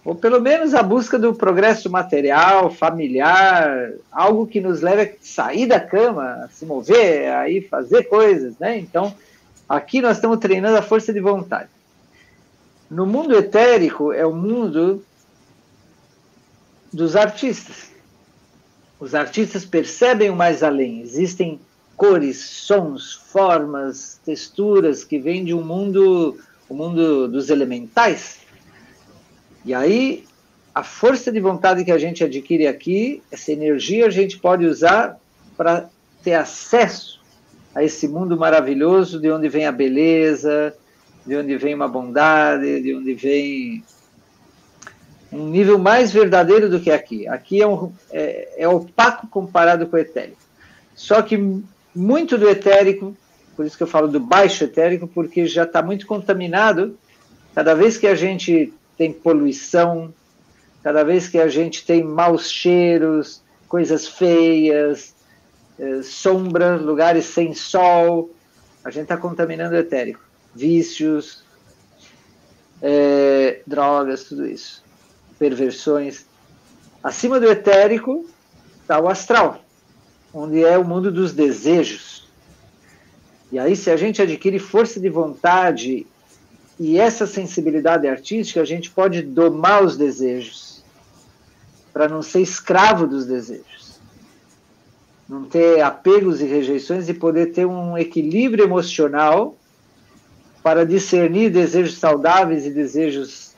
ou pelo menos a busca do progresso material, familiar, algo que nos leve a sair da cama, a se mover, a ir fazer coisas, né? Então, aqui nós estamos treinando a força de vontade. No mundo etérico é o mundo dos artistas. Os artistas percebem o mais além. Existem cores, sons, formas, texturas que vêm de o mundo dos elementais. E aí, a força de vontade que a gente adquire aqui, essa energia a gente pode usar para ter acesso a esse mundo maravilhoso, de onde vem a beleza, de onde vem uma bondade, de onde vem um nível mais verdadeiro do que aqui. Aqui é opaco comparado com o etérico. Só que muito do etérico, por isso que eu falo do baixo etérico, porque já está muito contaminado. Cada vez que a gente tem poluição, cada vez que a gente tem maus cheiros, coisas feias, sombra, lugares sem sol, a gente está contaminando o etérico. Vícios, drogas, tudo isso. Perversões. Acima do etérico está o astral, onde é o mundo dos desejos. E aí, se a gente adquire força de vontade e essa sensibilidade artística, a gente pode domar os desejos, para não ser escravo dos desejos. Não ter apegos e rejeições e poder ter um equilíbrio emocional para discernir desejos saudáveis e desejos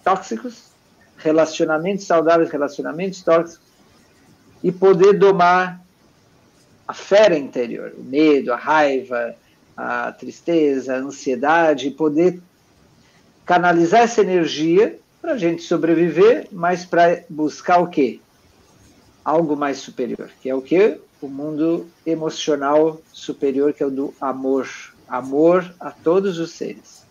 tóxicos, relacionamentos saudáveis, relacionamentos tóxicos, e poder domar a fera interior, o medo, a raiva, a tristeza, a ansiedade, e poder canalizar essa energia para a gente sobreviver, mas para buscar o quê? Algo mais superior, que é o quê? O mundo emocional superior, que é o do amor. Amor a todos os seres.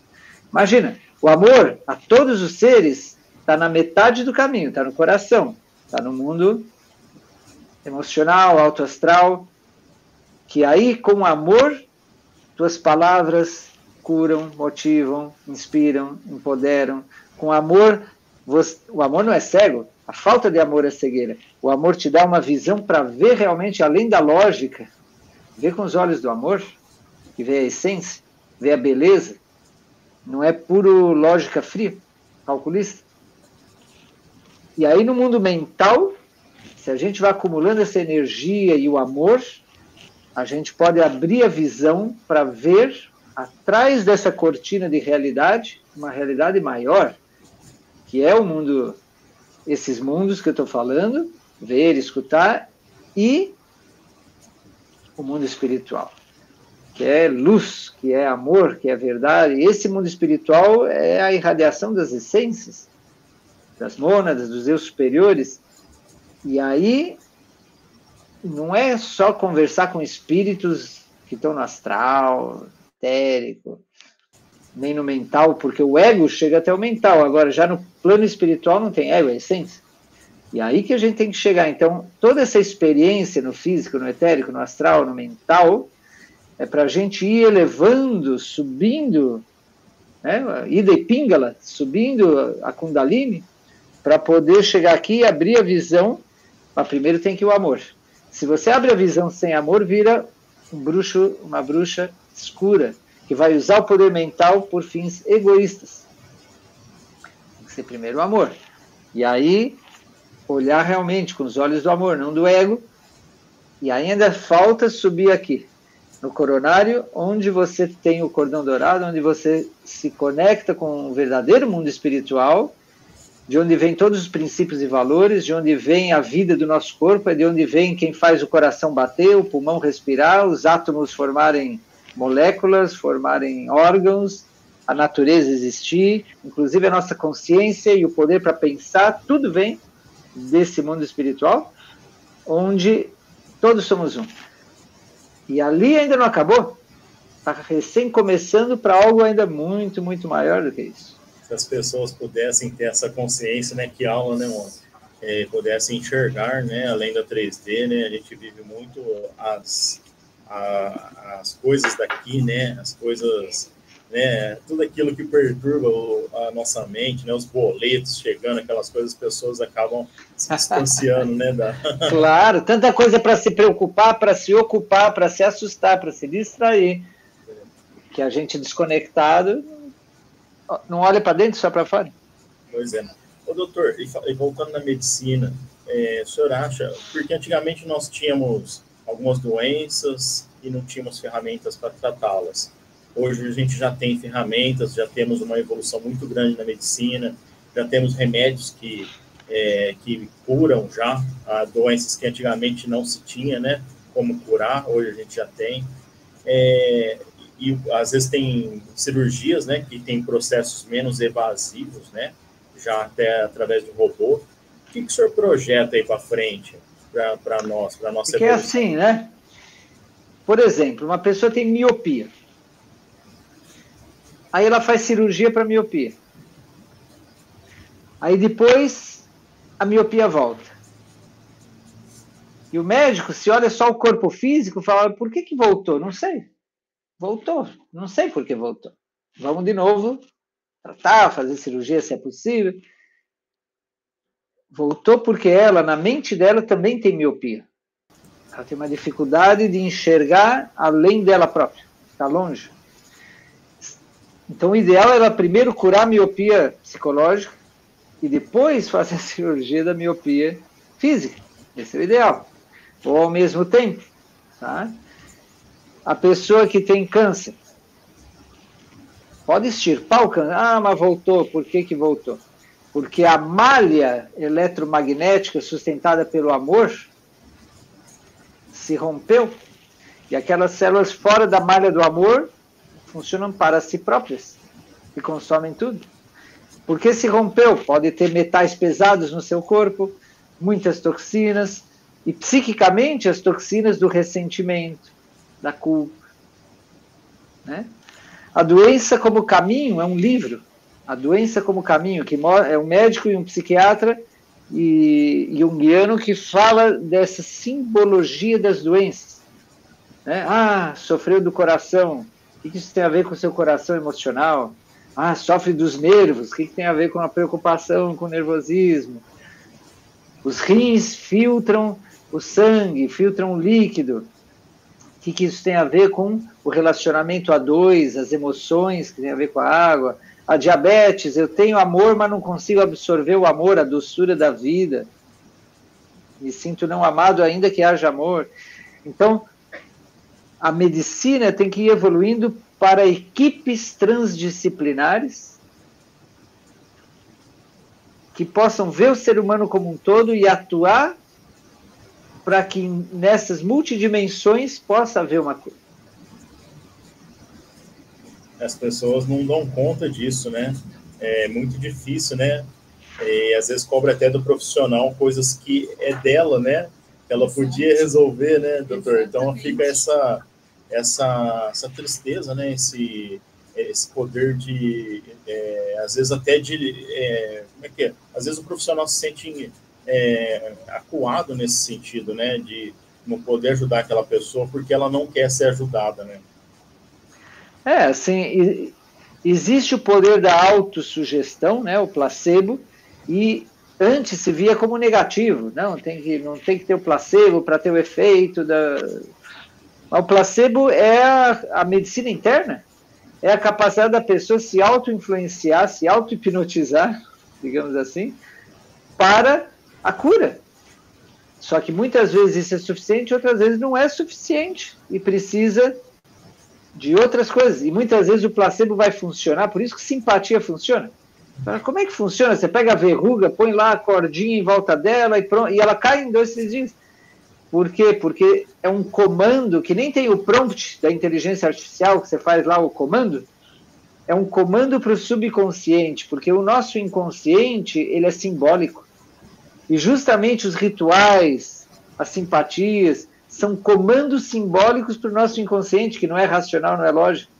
Imagina, o amor a todos os seres está na metade do caminho, está no coração, está no mundo emocional, alto astral, que aí, com amor, tuas palavras curam, motivam, inspiram, empoderam. Com amor, o amor não é cego, a falta de amor é cegueira. O amor te dá uma visão para ver realmente além da lógica, ver com os olhos do amor, que vê a essência, vê a beleza, não é puro lógica fria. calculista. E aí no mundo mental, se a gente vai acumulando essa energia e o amor, a gente pode abrir a visão para ver atrás dessa cortina de realidade, uma realidade maior, que é o mundo, esses mundos que eu estou falando, ver, escutar, e o mundo espiritual, que é luz, que é amor, que é verdade. E esse mundo espiritual é a irradiação das essências, das mônadas, dos eu superiores. E aí não é só conversar com espíritos que estão no astral, etérico, nem no mental, porque o ego chega até o mental. Agora, já no plano espiritual não tem ego, é essência. E aí que a gente tem que chegar. Então, toda essa experiência no físico, no etérico, no astral, no mental, é para a gente ir elevando, subindo, né, Ida e Pingala, subindo a Kundalini, para poder chegar aqui e abrir a visão. Mas primeiro tem que ir o amor. Se você abre a visão sem amor, vira uma bruxa escura, que vai usar o poder mental por fins egoístas. Tem que ser primeiro o amor. E aí, olhar realmente com os olhos do amor, não do ego. E ainda falta subir aqui, no coronário, onde você tem o cordão dourado, onde você se conecta com o verdadeiro mundo espiritual, de onde vem todos os princípios e valores, de onde vem a vida do nosso corpo, é de onde vem quem faz o coração bater, o pulmão respirar, os átomos formarem moléculas, formarem órgãos, a natureza existir, inclusive a nossa consciência e o poder para pensar, tudo vem desse mundo espiritual, onde todos somos um. E ali ainda não acabou, está recém começando para algo ainda muito, muito maior do que isso. Se as pessoas pudessem ter essa consciência, né, que aula, né, pudessem enxergar, né, além da 3D, né, a gente vive muito as coisas daqui, né, as coisas, né, tudo aquilo que perturba a nossa mente, né, os boletos chegando, aquelas coisas, as pessoas acabam se distanciando, né, Claro, tanta coisa para se preocupar, para se ocupar, para se assustar, para se distrair, que a gente desconectado não olha para dentro, só para fora. Pois é. Ô, doutor, e voltando na medicina, o senhor acha, porque antigamente nós tínhamos algumas doenças e não tínhamos ferramentas para tratá-las. Hoje a gente já tem ferramentas, já temos uma evolução muito grande na medicina, já temos remédios que curam já doenças que antigamente não se tinha, né, como curar, hoje a gente já tem. E às vezes tem cirurgias, né, que tem processos menos evasivos, né, já até através do robô. O que o senhor projeta aí para frente, para nós, para a nossa evolução? É assim, né? Por exemplo, uma pessoa tem miopia. Aí ela faz cirurgia para miopia. Aí depois a miopia volta. E o médico, se olha só o corpo físico, fala, por que voltou? Não sei. Voltou, não sei por que voltou. Vamos de novo tratar, fazer cirurgia se é possível. Voltou porque ela, na mente dela, também tem miopia. Ela tem uma dificuldade de enxergar além dela própria. Está longe. Então, o ideal era primeiro curar a miopia psicológica e depois fazer a cirurgia da miopia física. Esse é o ideal. Ou ao mesmo tempo, tá? A pessoa que tem câncer pode extirpar o câncer. Ah, mas voltou. Por que voltou? Porque a malha eletromagnética sustentada pelo amor se rompeu e aquelas células fora da malha do amor funcionam para si próprias e consomem tudo. Porque se rompeu? Pode ter metais pesados no seu corpo, muitas toxinas e psiquicamente as toxinas do ressentimento, da culpa, né? A doença como caminho é um livro. A doença como caminho, que é um médico e um psiquiatra e junguiano que fala dessa simbologia das doenças, né? Ah, sofreu do coração. O que isso tem a ver com o seu coração emocional? Ah, sofre dos nervos. O que tem a ver com a preocupação, com o nervosismo? Os rins filtram o sangue, filtram o líquido. O que isso tem a ver com o relacionamento a dois, as emoções que tem a ver com a água, a diabetes, eu tenho amor, mas não consigo absorver o amor, a doçura da vida. Me sinto não amado ainda que haja amor. Então, a medicina tem que ir evoluindo para equipes transdisciplinares que possam ver o ser humano como um todo e atuar para que nessas multidimensões possa haver uma cura. As pessoas não dão conta disso, né? É muito difícil, né? E às vezes cobra até do profissional coisas que é dela, né? Ela podia resolver, né, doutor? Então fica essa tristeza, né? Esse poder de, às vezes até de, como é que é? Às vezes o profissional se sente acuado nesse sentido, né? De não poder ajudar aquela pessoa porque ela não quer ser ajudada, né? Assim, existe o poder da autossugestão, né? O placebo, e antes se via como negativo, não tem que ter o placebo para ter o efeito da... O placebo é a medicina interna, é a capacidade da pessoa se auto-influenciar, se auto-hipnotizar, digamos assim, para a cura. Só que muitas vezes isso é suficiente, outras vezes não é suficiente, e precisa de outras coisas. E muitas vezes o placebo vai funcionar, por isso que simpatia funciona. Como é que funciona? Você pega a verruga, põe lá a cordinha em volta dela e pronto, e ela cai em 2, 3 dias. Por quê? Porque é um comando que nem tem o prompt da inteligência artificial, que você faz lá o comando. É um comando para o subconsciente, porque o nosso inconsciente, ele é simbólico. E justamente os rituais, as simpatias, são comandos simbólicos para o nosso inconsciente, que não é racional, não é lógico.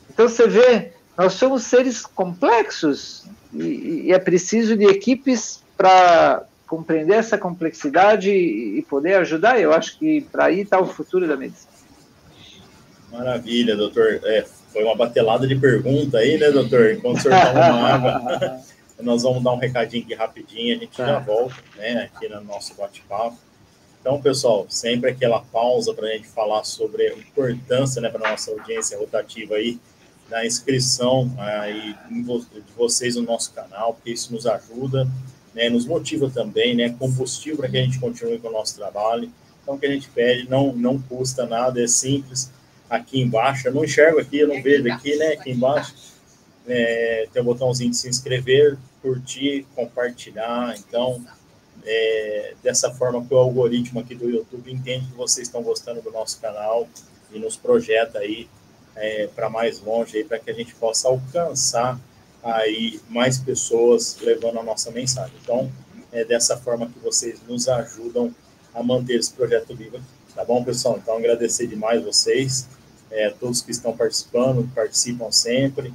Então você vê, nós somos seres complexos e é preciso de equipes para compreender essa complexidade e poder ajudar. Eu acho que para aí está o futuro da medicina. Maravilha, doutor. Foi uma batelada de pergunta aí, né, doutor? Enquanto o senhor toma uma água, nós vamos dar um recadinho aqui rapidinho, a gente já volta, né, aqui no nosso bate-papo. Então, pessoal, sempre aquela pausa para a gente falar sobre a importância, né, para a nossa audiência rotativa aí, da inscrição aí de vocês no nosso canal, porque isso nos ajuda, né, nos motiva também, né, combustível para que a gente continue com o nosso trabalho. Então, o que a gente pede não custa nada, é simples. Aqui embaixo, eu não enxergo aqui, eu não vejo aqui, né, aqui embaixo, tem o botãozinho de se inscrever, curtir, compartilhar. Então, dessa forma que o algoritmo aqui do YouTube entende que vocês estão gostando do nosso canal e nos projeta aí para mais longe, para que a gente possa alcançar aí mais pessoas levando a nossa mensagem. Então, é dessa forma que vocês nos ajudam a manter esse projeto vivo aqui. Tá bom, pessoal? Então, agradecer demais vocês, todos que estão participando, participam sempre,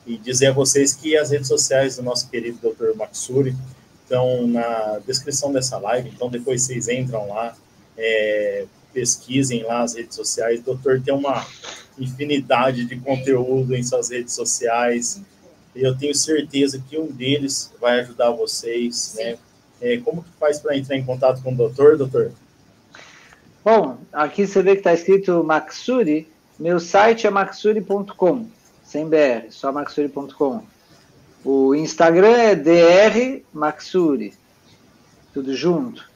e dizer a vocês que as redes sociais do nosso querido Dr. Maksuri estão na descrição dessa live, então depois vocês entram lá, pesquisem lá as redes sociais. O doutor tem uma infinidade de conteúdo em suas redes sociais, e eu tenho certeza que um deles vai ajudar vocês, né? Como que faz para entrar em contato com o doutor? Bom, aqui você vê que está escrito Maksuri. Meu site é maksuri.com, sem BR, só maksuri.com. O Instagram é Dr. Maksuri, tudo junto.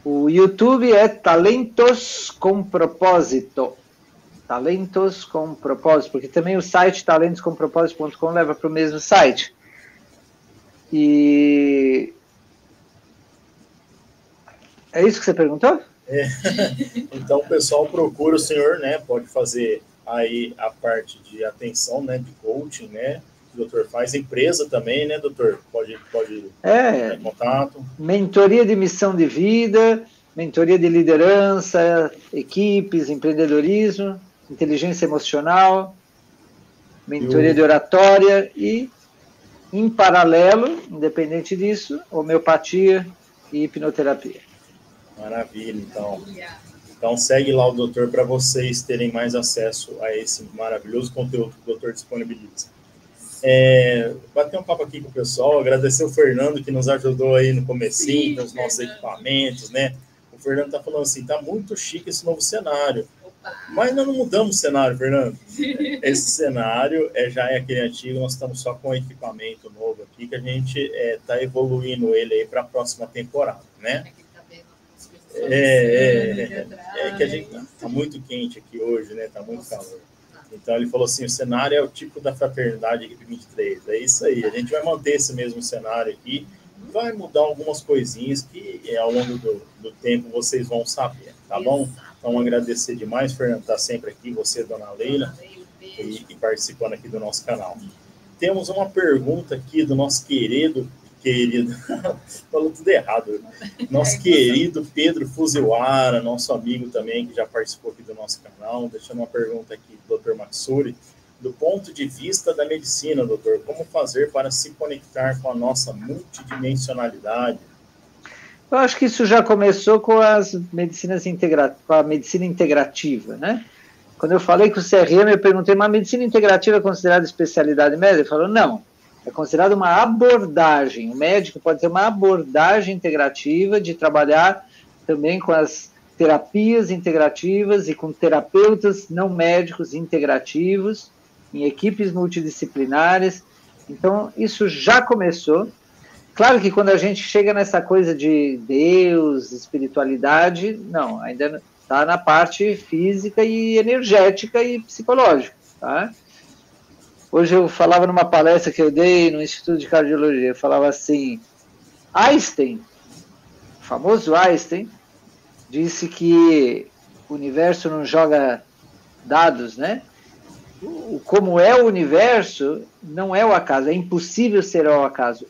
O YouTube é Talentos com Propósito. Talentos com Propósito, porque também o site talentoscompropósito.com leva para o mesmo site. E é isso que você perguntou? Então, o pessoal procura o senhor, né? Pode fazer aí a parte de atenção, né? De coaching, né? O doutor faz empresa também, né, doutor? Pode entrar em contato. Mentoria de missão de vida, mentoria de liderança, equipes, empreendedorismo, inteligência emocional, mentoria de oratória e, em paralelo, independente disso, homeopatia e hipnoterapia. Maravilha, então. Então segue lá o doutor para vocês terem mais acesso a esse maravilhoso conteúdo que o doutor disponibiliza. Bater um papo aqui com o pessoal, agradecer o Fernando que nos ajudou aí no comecinho, com os nossos equipamentos, né? O Fernando tá falando assim, tá muito chique esse novo cenário. Mas nós não mudamos o cenário, Fernando. Esse cenário já é aquele antigo, nós estamos só com equipamento novo aqui, que a gente está evoluindo ele aí para a próxima temporada, né? Que a gente está muito quente aqui hoje, né? Está muito calor. Então ele falou assim, o cenário é o tipo da Fraternidade 23. É isso aí, a gente vai manter esse mesmo cenário aqui, vai mudar algumas coisinhas que ao longo do tempo vocês vão saber, tá bom? Então, agradecer demais, Fernando, tá sempre aqui, você, dona Leila, e participando aqui do nosso canal. Temos uma pergunta aqui do nosso querido, falou tudo errado, nosso querido Pedro Fuziwara, nosso amigo também, que já participou aqui do nosso canal, deixando uma pergunta aqui do Dr. Matsuri. Do ponto de vista da medicina, doutor, como fazer para se conectar com a nossa multidimensionalidade? Eu acho que isso já começou com as medicinas com a medicina integrativa, né? Quando eu falei com o CRM, eu perguntei, mas a medicina integrativa é considerada especialidade médica? Ele falou, não, é considerada uma abordagem. O médico pode ter uma abordagem integrativa de trabalhar também com as terapias integrativas e com terapeutas não médicos integrativos, em equipes multidisciplinares. Então, isso já começou. Claro que quando a gente chega nessa coisa de Deus, espiritualidade, não, ainda está na parte física e energética e psicológica, tá? Hoje eu falava numa palestra que eu dei no Instituto de Cardiologia, eu falava assim, Einstein, o famoso Einstein, disse que o universo não joga dados, né? Como é o universo, não é o acaso, é impossível ser o acaso.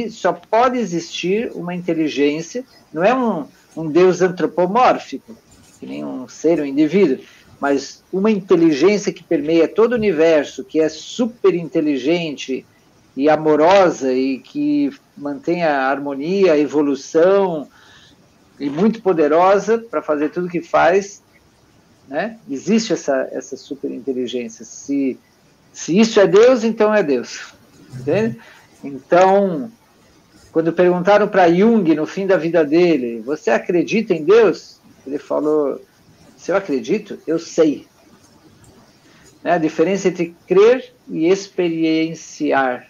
Só pode existir uma inteligência, não é um Deus antropomórfico, que nem um ser, um indivíduo, mas uma inteligência que permeia todo o universo, que é super inteligente e amorosa e que mantém a harmonia, a evolução, e muito poderosa para fazer tudo o que faz, né? Existe essa superinteligência. Se isso é Deus, então é Deus. Entende? Então, quando perguntaram para Jung, no fim da vida dele, você acredita em Deus? Ele falou, se eu acredito, eu sei. Né? A diferença entre crer e experienciar.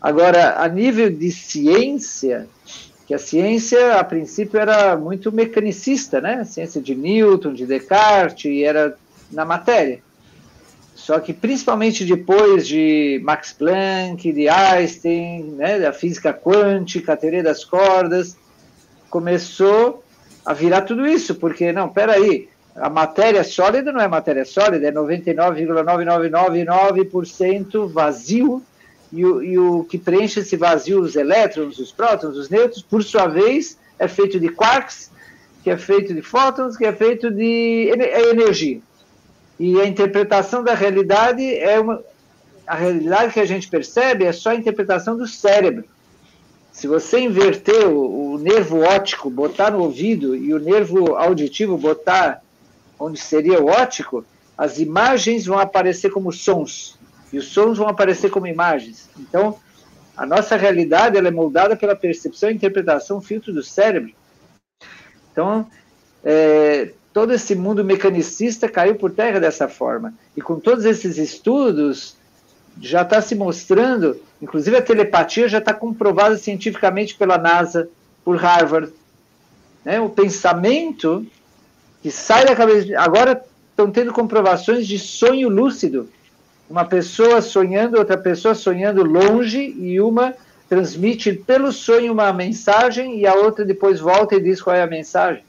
Agora, a nível de ciência, que a ciência, a princípio, era muito mecanicista, né? A ciência de Newton, de Descartes, e era na matéria. Só que, principalmente depois de Max Planck, de Einstein, né? Da física quântica, a teoria das cordas, começou a virar tudo isso, porque, não, peraí, a matéria sólida não é matéria sólida, é 99,9999% vazio, e o que preenche esse vazio, os elétrons, os prótons, os nêutrons, por sua vez, é feito de quarks, que é feito de fótons, que é feito de energia. E a interpretação da realidade a realidade que a gente percebe é só a interpretação do cérebro. Se você inverter o nervo óptico, botar no ouvido, e o nervo auditivo botar onde seria o óptico, as imagens vão aparecer como sons. E os sons vão aparecer como imagens. Então, a nossa realidade ela é moldada pela percepção e interpretação filtro do cérebro. Então, todo esse mundo mecanicista caiu por terra dessa forma. E com todos esses estudos, já está se mostrando, inclusive a telepatia já está comprovada cientificamente pela NASA, por Harvard. Né? O pensamento que sai da cabeça... Agora estão tendo comprovações de sonho lúcido. Uma pessoa sonhando, outra pessoa sonhando longe, e uma transmite pelo sonho uma mensagem e a outra depois volta e diz qual é a mensagem.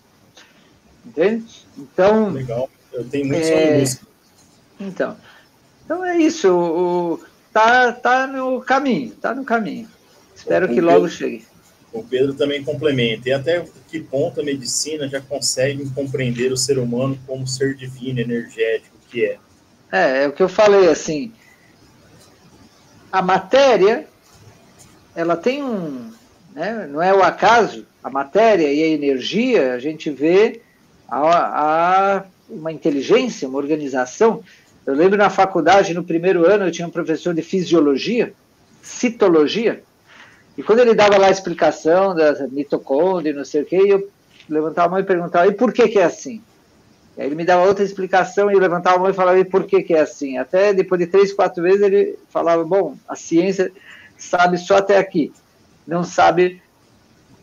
Entende? Então... Legal, eu tenho muito sonho lúcido. Então é isso, tá no caminho, Espero que logo chegue. O Pedro também complementa, e até que ponto a medicina já consegue compreender o ser humano como ser divino, energético que é. É o que eu falei, assim, a matéria, ela tem né, não é o acaso, a matéria e a energia, a gente vê uma inteligência, uma organização. Eu lembro na faculdade, no primeiro ano, eu tinha um professor de fisiologia, citologia, e quando ele dava lá a explicação da mitocôndria, não sei o quê, eu levantava a mão e perguntava, e por que é assim? Aí ele me dava outra explicação e eu levantava a mão e falava, e por que é assim? Até depois de 3, 4 vezes ele falava, bom, a ciência sabe só até aqui, não sabe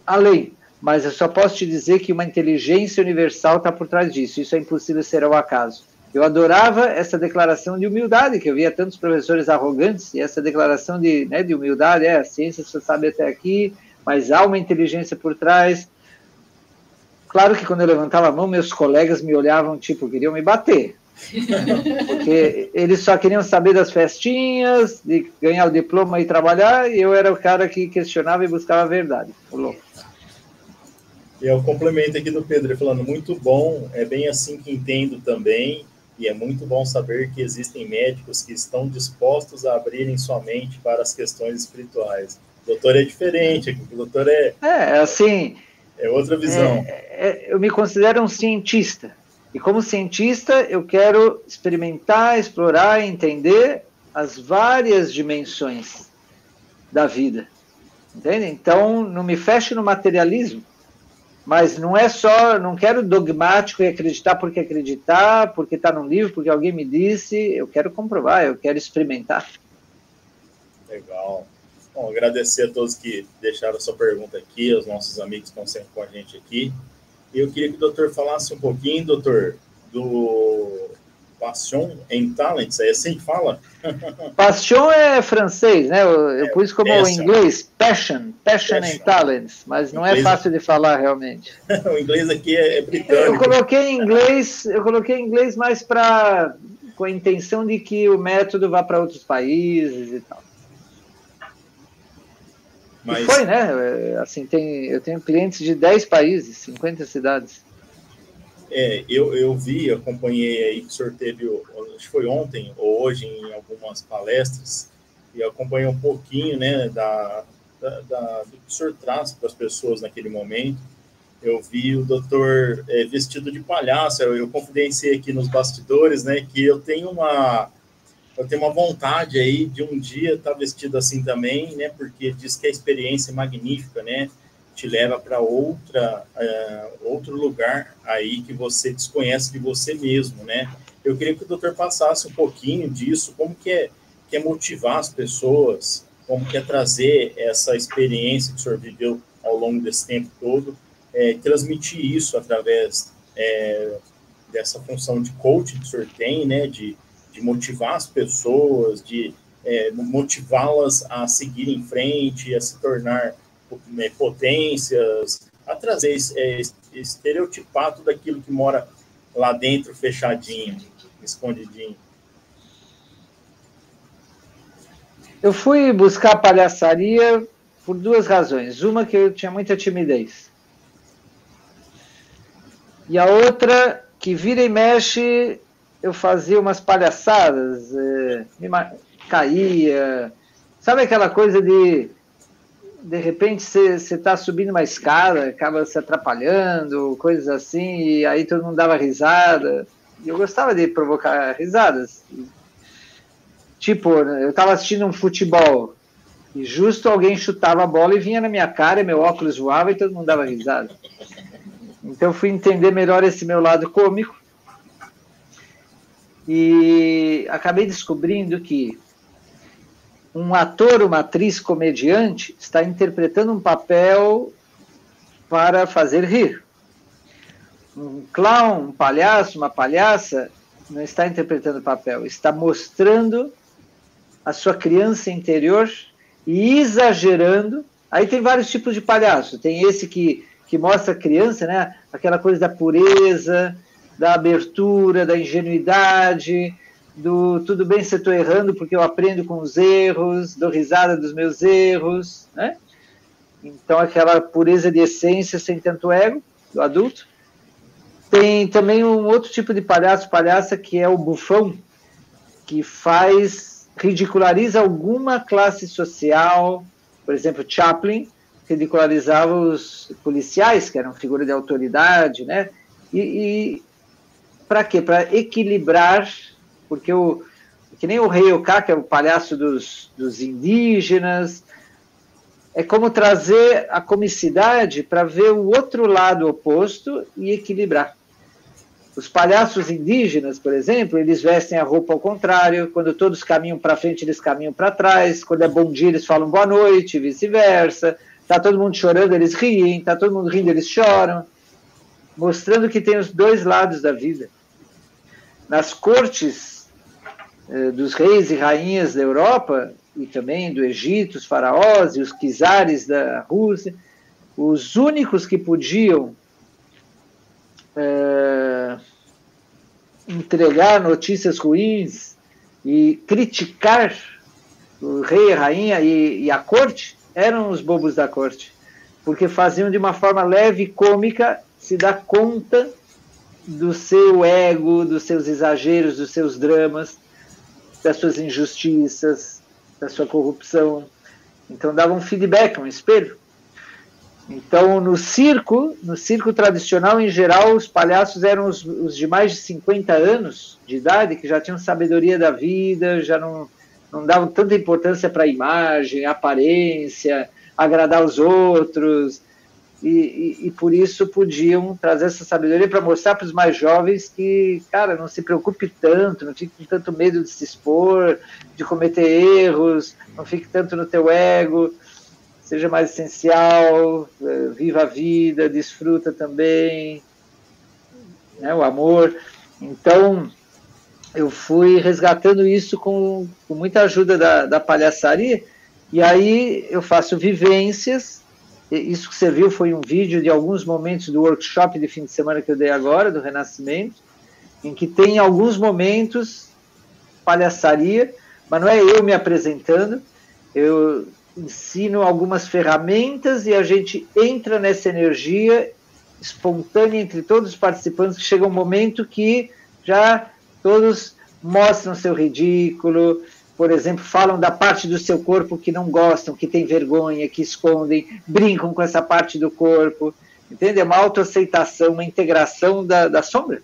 além, mas eu só posso te dizer que uma inteligência universal está por trás disso, isso é impossível ser ao acaso. Eu adorava essa declaração de humildade, que eu via tantos professores arrogantes, e essa declaração de humildade, a ciência só sabe até aqui, mas há uma inteligência por trás. Claro que quando eu levantava a mão, meus colegas me olhavam, tipo, queriam me bater. Porque eles só queriam saber das festinhas, de ganhar o diploma e trabalhar, e eu era o cara que questionava e buscava a verdade. E é o complemento aqui do Pedro, falando, muito bom, é bem assim que entendo também, e é muito bom saber que existem médicos que estão dispostos a abrirem sua mente para as questões espirituais. O doutor é diferente, o doutor é... assim... É outra visão. Eu me considero um cientista. E como cientista, eu quero experimentar, explorar, entender as várias dimensões da vida. Entende? Então, não me fecho no materialismo. Mas não é só, não quero dogmático e acreditar, porque está num livro, porque alguém me disse. Eu quero comprovar, eu quero experimentar. Legal. Bom, agradecer a todos que deixaram a sua pergunta aqui, aos nossos amigos que estão sempre com a gente aqui. E eu queria que o doutor falasse um pouquinho, doutor, do Passion and Talents, é assim que fala? Passion é francês, né? Eu pus como em inglês, passion and Talents, mas não é fácil de falar realmente. O inglês aqui é britânico. Eu coloquei em inglês mais com a intenção de que o método vá para outros países e tal. Mas... E foi, né? Assim, eu tenho clientes de 10 países, 50 cidades. Eu acompanhei aí que o senhor teve, acho que foi ontem ou hoje, em algumas palestras, e acompanhei um pouquinho, né, do que o senhor traz para as pessoas naquele momento. Eu vi o doutor vestido de palhaço, eu confidenciei aqui nos bastidores, né, que eu tenho uma vontade aí de um dia estar vestido assim também, né? Porque diz que a experiência é magnífica, né? Te leva para outro lugar aí que você desconhece de você mesmo, né? Eu queria que o doutor passasse um pouquinho disso, como que é motivar as pessoas, como que é trazer essa experiência que o senhor viveu ao longo desse tempo todo, transmitir isso através dessa função de coaching que o senhor tem, né? De motivar as pessoas, de motivá-las a seguir em frente, a se tornar potências, a trazer, estereotipar tudo aquilo que mora lá dentro, fechadinho, escondidinho. Eu fui buscar palhaçaria por 2 razões. Uma, que eu tinha muita timidez. E a outra, que vira e mexe... eu fazia umas palhaçadas, caía, sabe aquela coisa de repente você está subindo uma escada, acaba se atrapalhando, coisas assim, e aí todo mundo dava risada, e eu gostava de provocar risadas. Tipo, eu estava assistindo um futebol, e justo alguém chutava a bola e vinha na minha cara, e meu óculos voava e todo mundo dava risada. Então eu fui entender melhor esse meu lado cômico, e acabei descobrindo que um ator, uma atriz comediante está interpretando um papel para fazer rir. Um clown, um palhaço, uma palhaça não está interpretando o papel, está mostrando a sua criança interior e exagerando. Aí tem vários tipos de palhaço. Tem esse que mostra a criança, né? Aquela coisa da pureza, da abertura, da ingenuidade, do tudo bem se eu estou errando porque eu aprendo com os erros, dou risada dos meus erros, né? Então aquela pureza de essência sem tanto ego, do adulto. Tem também um outro tipo de palhaça que é o bufão, que ridiculariza alguma classe social. Por exemplo, Chaplin ridicularizava os policiais, que eram figura de autoridade, né? E para quê? Para equilibrar, porque que nem o Rei Oká, que é o palhaço dos indígenas, é como trazer a comicidade para ver o outro lado oposto e equilibrar. Os palhaços indígenas, por exemplo, eles vestem a roupa ao contrário. Quando todos caminham para frente, eles caminham para trás. Quando é bom dia, eles falam boa noite, vice-versa. Está todo mundo chorando, eles riem. Está todo mundo rindo, eles choram. Mostrando que tem os dois lados da vida. Nas cortes dos reis e rainhas da Europa, e também do Egito, os faraós e os czares da Rússia, os únicos que podiam entregar notícias ruins e criticar o rei, a rainha e a corte eram os bobos da corte, porque faziam de uma forma leve e cômica se dar conta do seu ego, dos seus exageros, dos seus dramas, das suas injustiças, da sua corrupção. Então davam um feedback, um espelho. Então, no circo tradicional, em geral, os palhaços eram os de mais de 50 anos de idade, que já tinham sabedoria da vida, já não davam tanta importância para a imagem, aparência, agradar os outros, e por isso podiam trazer essa sabedoria para mostrar para os mais jovens que, cara, não se preocupe tanto, não fique com tanto medo de se expor, de cometer erros, não fique tanto no teu ego, seja mais essencial, viva a vida, desfruta também, né, o amor. Então, eu fui resgatando isso com muita ajuda da palhaçaria, e aí eu faço vivências. Isso que você viu foi um vídeo de alguns momentos do workshop de fim de semana que eu dei agora, do Renascimento, em que tem alguns momentos palhaçaria, mas não é eu me apresentando, eu ensino algumas ferramentas e a gente entra nessa energia espontânea entre todos os participantes, que chega um momento que já todos mostram seu ridículo, por exemplo, falam da parte do seu corpo que não gostam, que tem vergonha, que escondem, brincam com essa parte do corpo, entende? É uma autoaceitação, uma integração da sombra.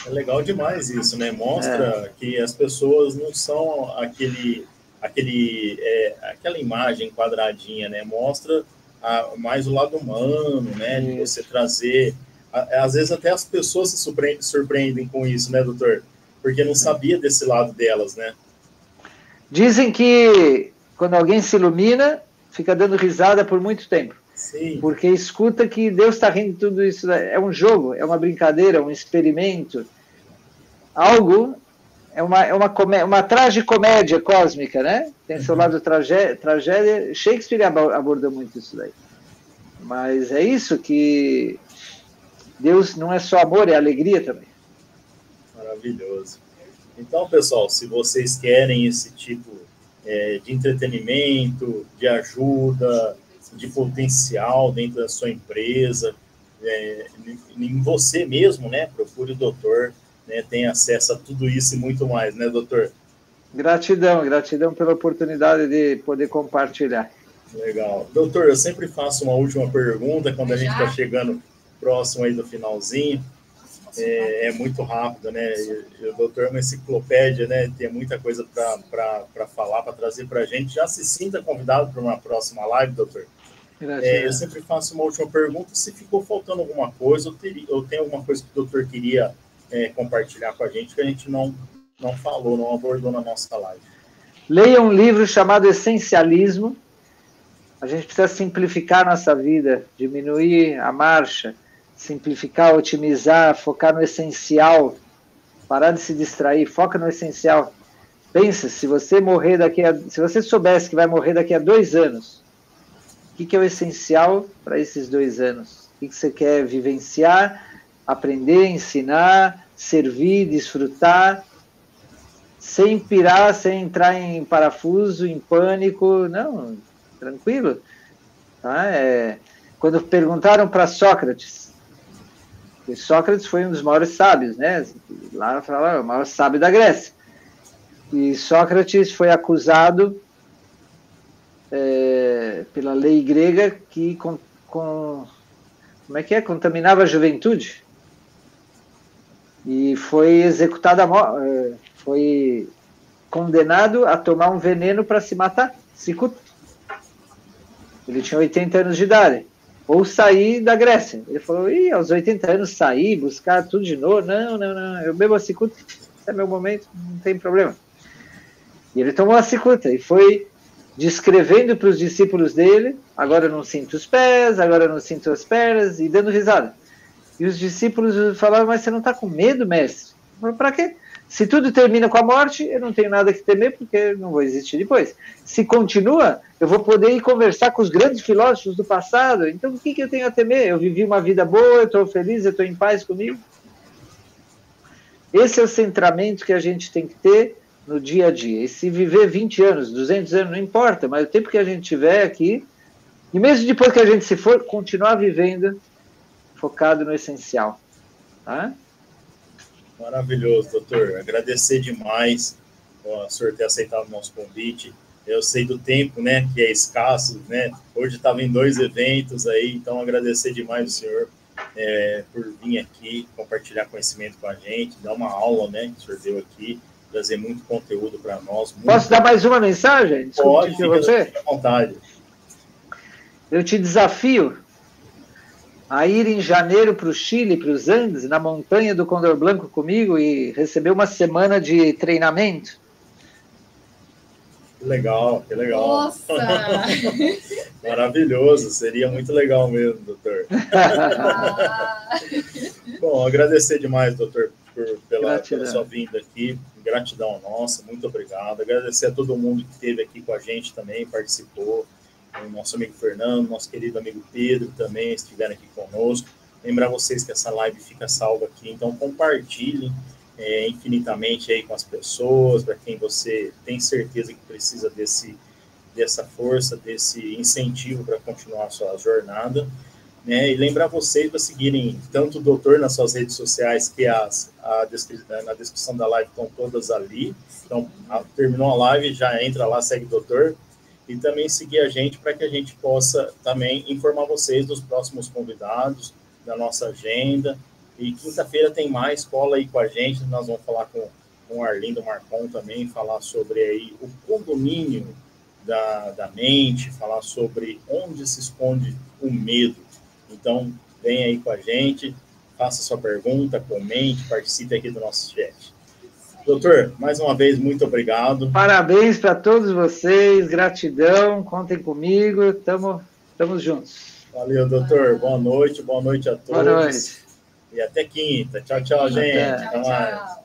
É legal demais isso, né? Mostra que as pessoas não são aquela imagem quadradinha, né? Mostra mais o lado humano, né? De você trazer... Às vezes até as pessoas se surpreendem com isso, né, doutor? Porque não sabia desse lado delas, né? Dizem que quando alguém se ilumina, fica dando risada por muito tempo. Sim. Porque escuta que Deus está rindo de tudo isso. É um jogo, é uma brincadeira, um experimento. Algo... É uma tragicomédia cósmica, né? Tem seu lado tragédia. Shakespeare abordou muito isso daí. Mas é isso que Deus não é só amor, é alegria também. Maravilhoso. Então, pessoal, se vocês querem esse tipo de entretenimento, de ajuda, de potencial dentro da sua empresa, em você mesmo, né? Procure o doutor. Né, tem acesso a tudo isso e muito mais, né, doutor? Gratidão pela oportunidade de poder compartilhar. Legal. Doutor, eu sempre faço uma última pergunta quando a gente está chegando próximo aí do finalzinho. É muito rápido, né? E o doutor é uma enciclopédia, né? Tem muita coisa para falar, para trazer para a gente. Já se sinta convidado para uma próxima live, doutor. Eu sempre faço uma última pergunta. Se ficou faltando alguma coisa, ou tem alguma coisa que o doutor queria compartilhar com a gente que a gente não falou, não abordou na nossa live. Leia um livro chamado Essencialismo. A gente precisa simplificar a nossa vida, diminuir a marcha, simplificar, otimizar, focar no essencial, parar de se distrair, foca no essencial. Pensa, se você soubesse que vai morrer daqui a 2 anos, o que é o essencial para esses 2 anos? O que você quer vivenciar, aprender, ensinar, servir, desfrutar, sem pirar, sem entrar em parafuso, em pânico, não, tranquilo. Tá? Quando perguntaram para Sócrates, porque Sócrates foi um dos maiores sábios, né? Lá falaram, o maior sábio da Grécia. E Sócrates foi acusado pela lei grega que contaminava a juventude. E foi executado foi condenado a tomar um veneno para se matar, cicuta. Ele tinha 80 anos de idade. ou sair da Grécia. Ele falou, aos 80 anos sair, buscar tudo de novo, não, eu bebo a cicuta, esse é meu momento, não tem problema. E ele tomou a cicuta e foi descrevendo para os discípulos dele, agora eu não sinto os pés, agora eu não sinto as pernas, e dando risada. E os discípulos falaram, mas você não está com medo, mestre? Ele falou, para quê? Se tudo termina com a morte, eu não tenho nada que temer, porque não vou existir depois. Se continua, eu vou poder ir conversar com os grandes filósofos do passado, então o que eu tenho a temer? Eu vivi uma vida boa, eu estou feliz, eu estou em paz comigo. Esse é o centramento que a gente tem que ter no dia a dia. E se viver 20 anos, 200 anos, não importa, mas o tempo que a gente tiver aqui, e mesmo depois que a gente se for, continuar vivendo focado no essencial. Tá? Maravilhoso, doutor. Agradecer demais o senhor ter aceitado o nosso convite. Eu sei do tempo, né, que é escasso, né? Hoje estava em 2 eventos aí, então agradecer demais o senhor por vir aqui, compartilhar conhecimento com a gente, dar uma aula, né, que o senhor deu aqui, trazer muito conteúdo para nós. Posso dar mais uma mensagem? Desculpa, pode, fica à vontade. Eu te desafio a ir em janeiro para o Chile, para os Andes, na montanha do Condor Blanco comigo e receber uma semana de treinamento. Que legal, que legal. Nossa! Maravilhoso, seria muito legal mesmo, doutor. Bom, agradecer demais, doutor, pela sua vinda aqui. Gratidão nossa, muito obrigado. Agradecer a todo mundo que esteve aqui com a gente também, participou. O nosso amigo Fernando, nosso querido amigo Pedro também estiveram aqui conosco. Lembrar vocês que essa live fica salva aqui, então compartilhem infinitamente aí com as pessoas, para quem você tem certeza que precisa dessa força, desse incentivo para continuar a sua jornada. Né? E lembrar vocês para seguirem tanto o doutor nas suas redes sociais, que na descrição da live estão todas ali. Então, terminou a live, já entra lá, segue o doutor. E também seguir a gente para que a gente possa também informar vocês dos próximos convidados, da nossa agenda. E quinta-feira tem mais, cola aí com a gente, nós vamos falar com o Arlindo Marcon também, falar sobre aí o condomínio da mente, falar sobre onde se esconde o medo. Então, vem aí com a gente, faça sua pergunta, comente, participe aqui do nosso chat. Doutor, mais uma vez, muito obrigado. Parabéns para todos vocês, gratidão, contem comigo, estamos juntos. Valeu, doutor, boa noite a todos. Boa noite. E até quinta. Tchau, gente. Tchau, tchau.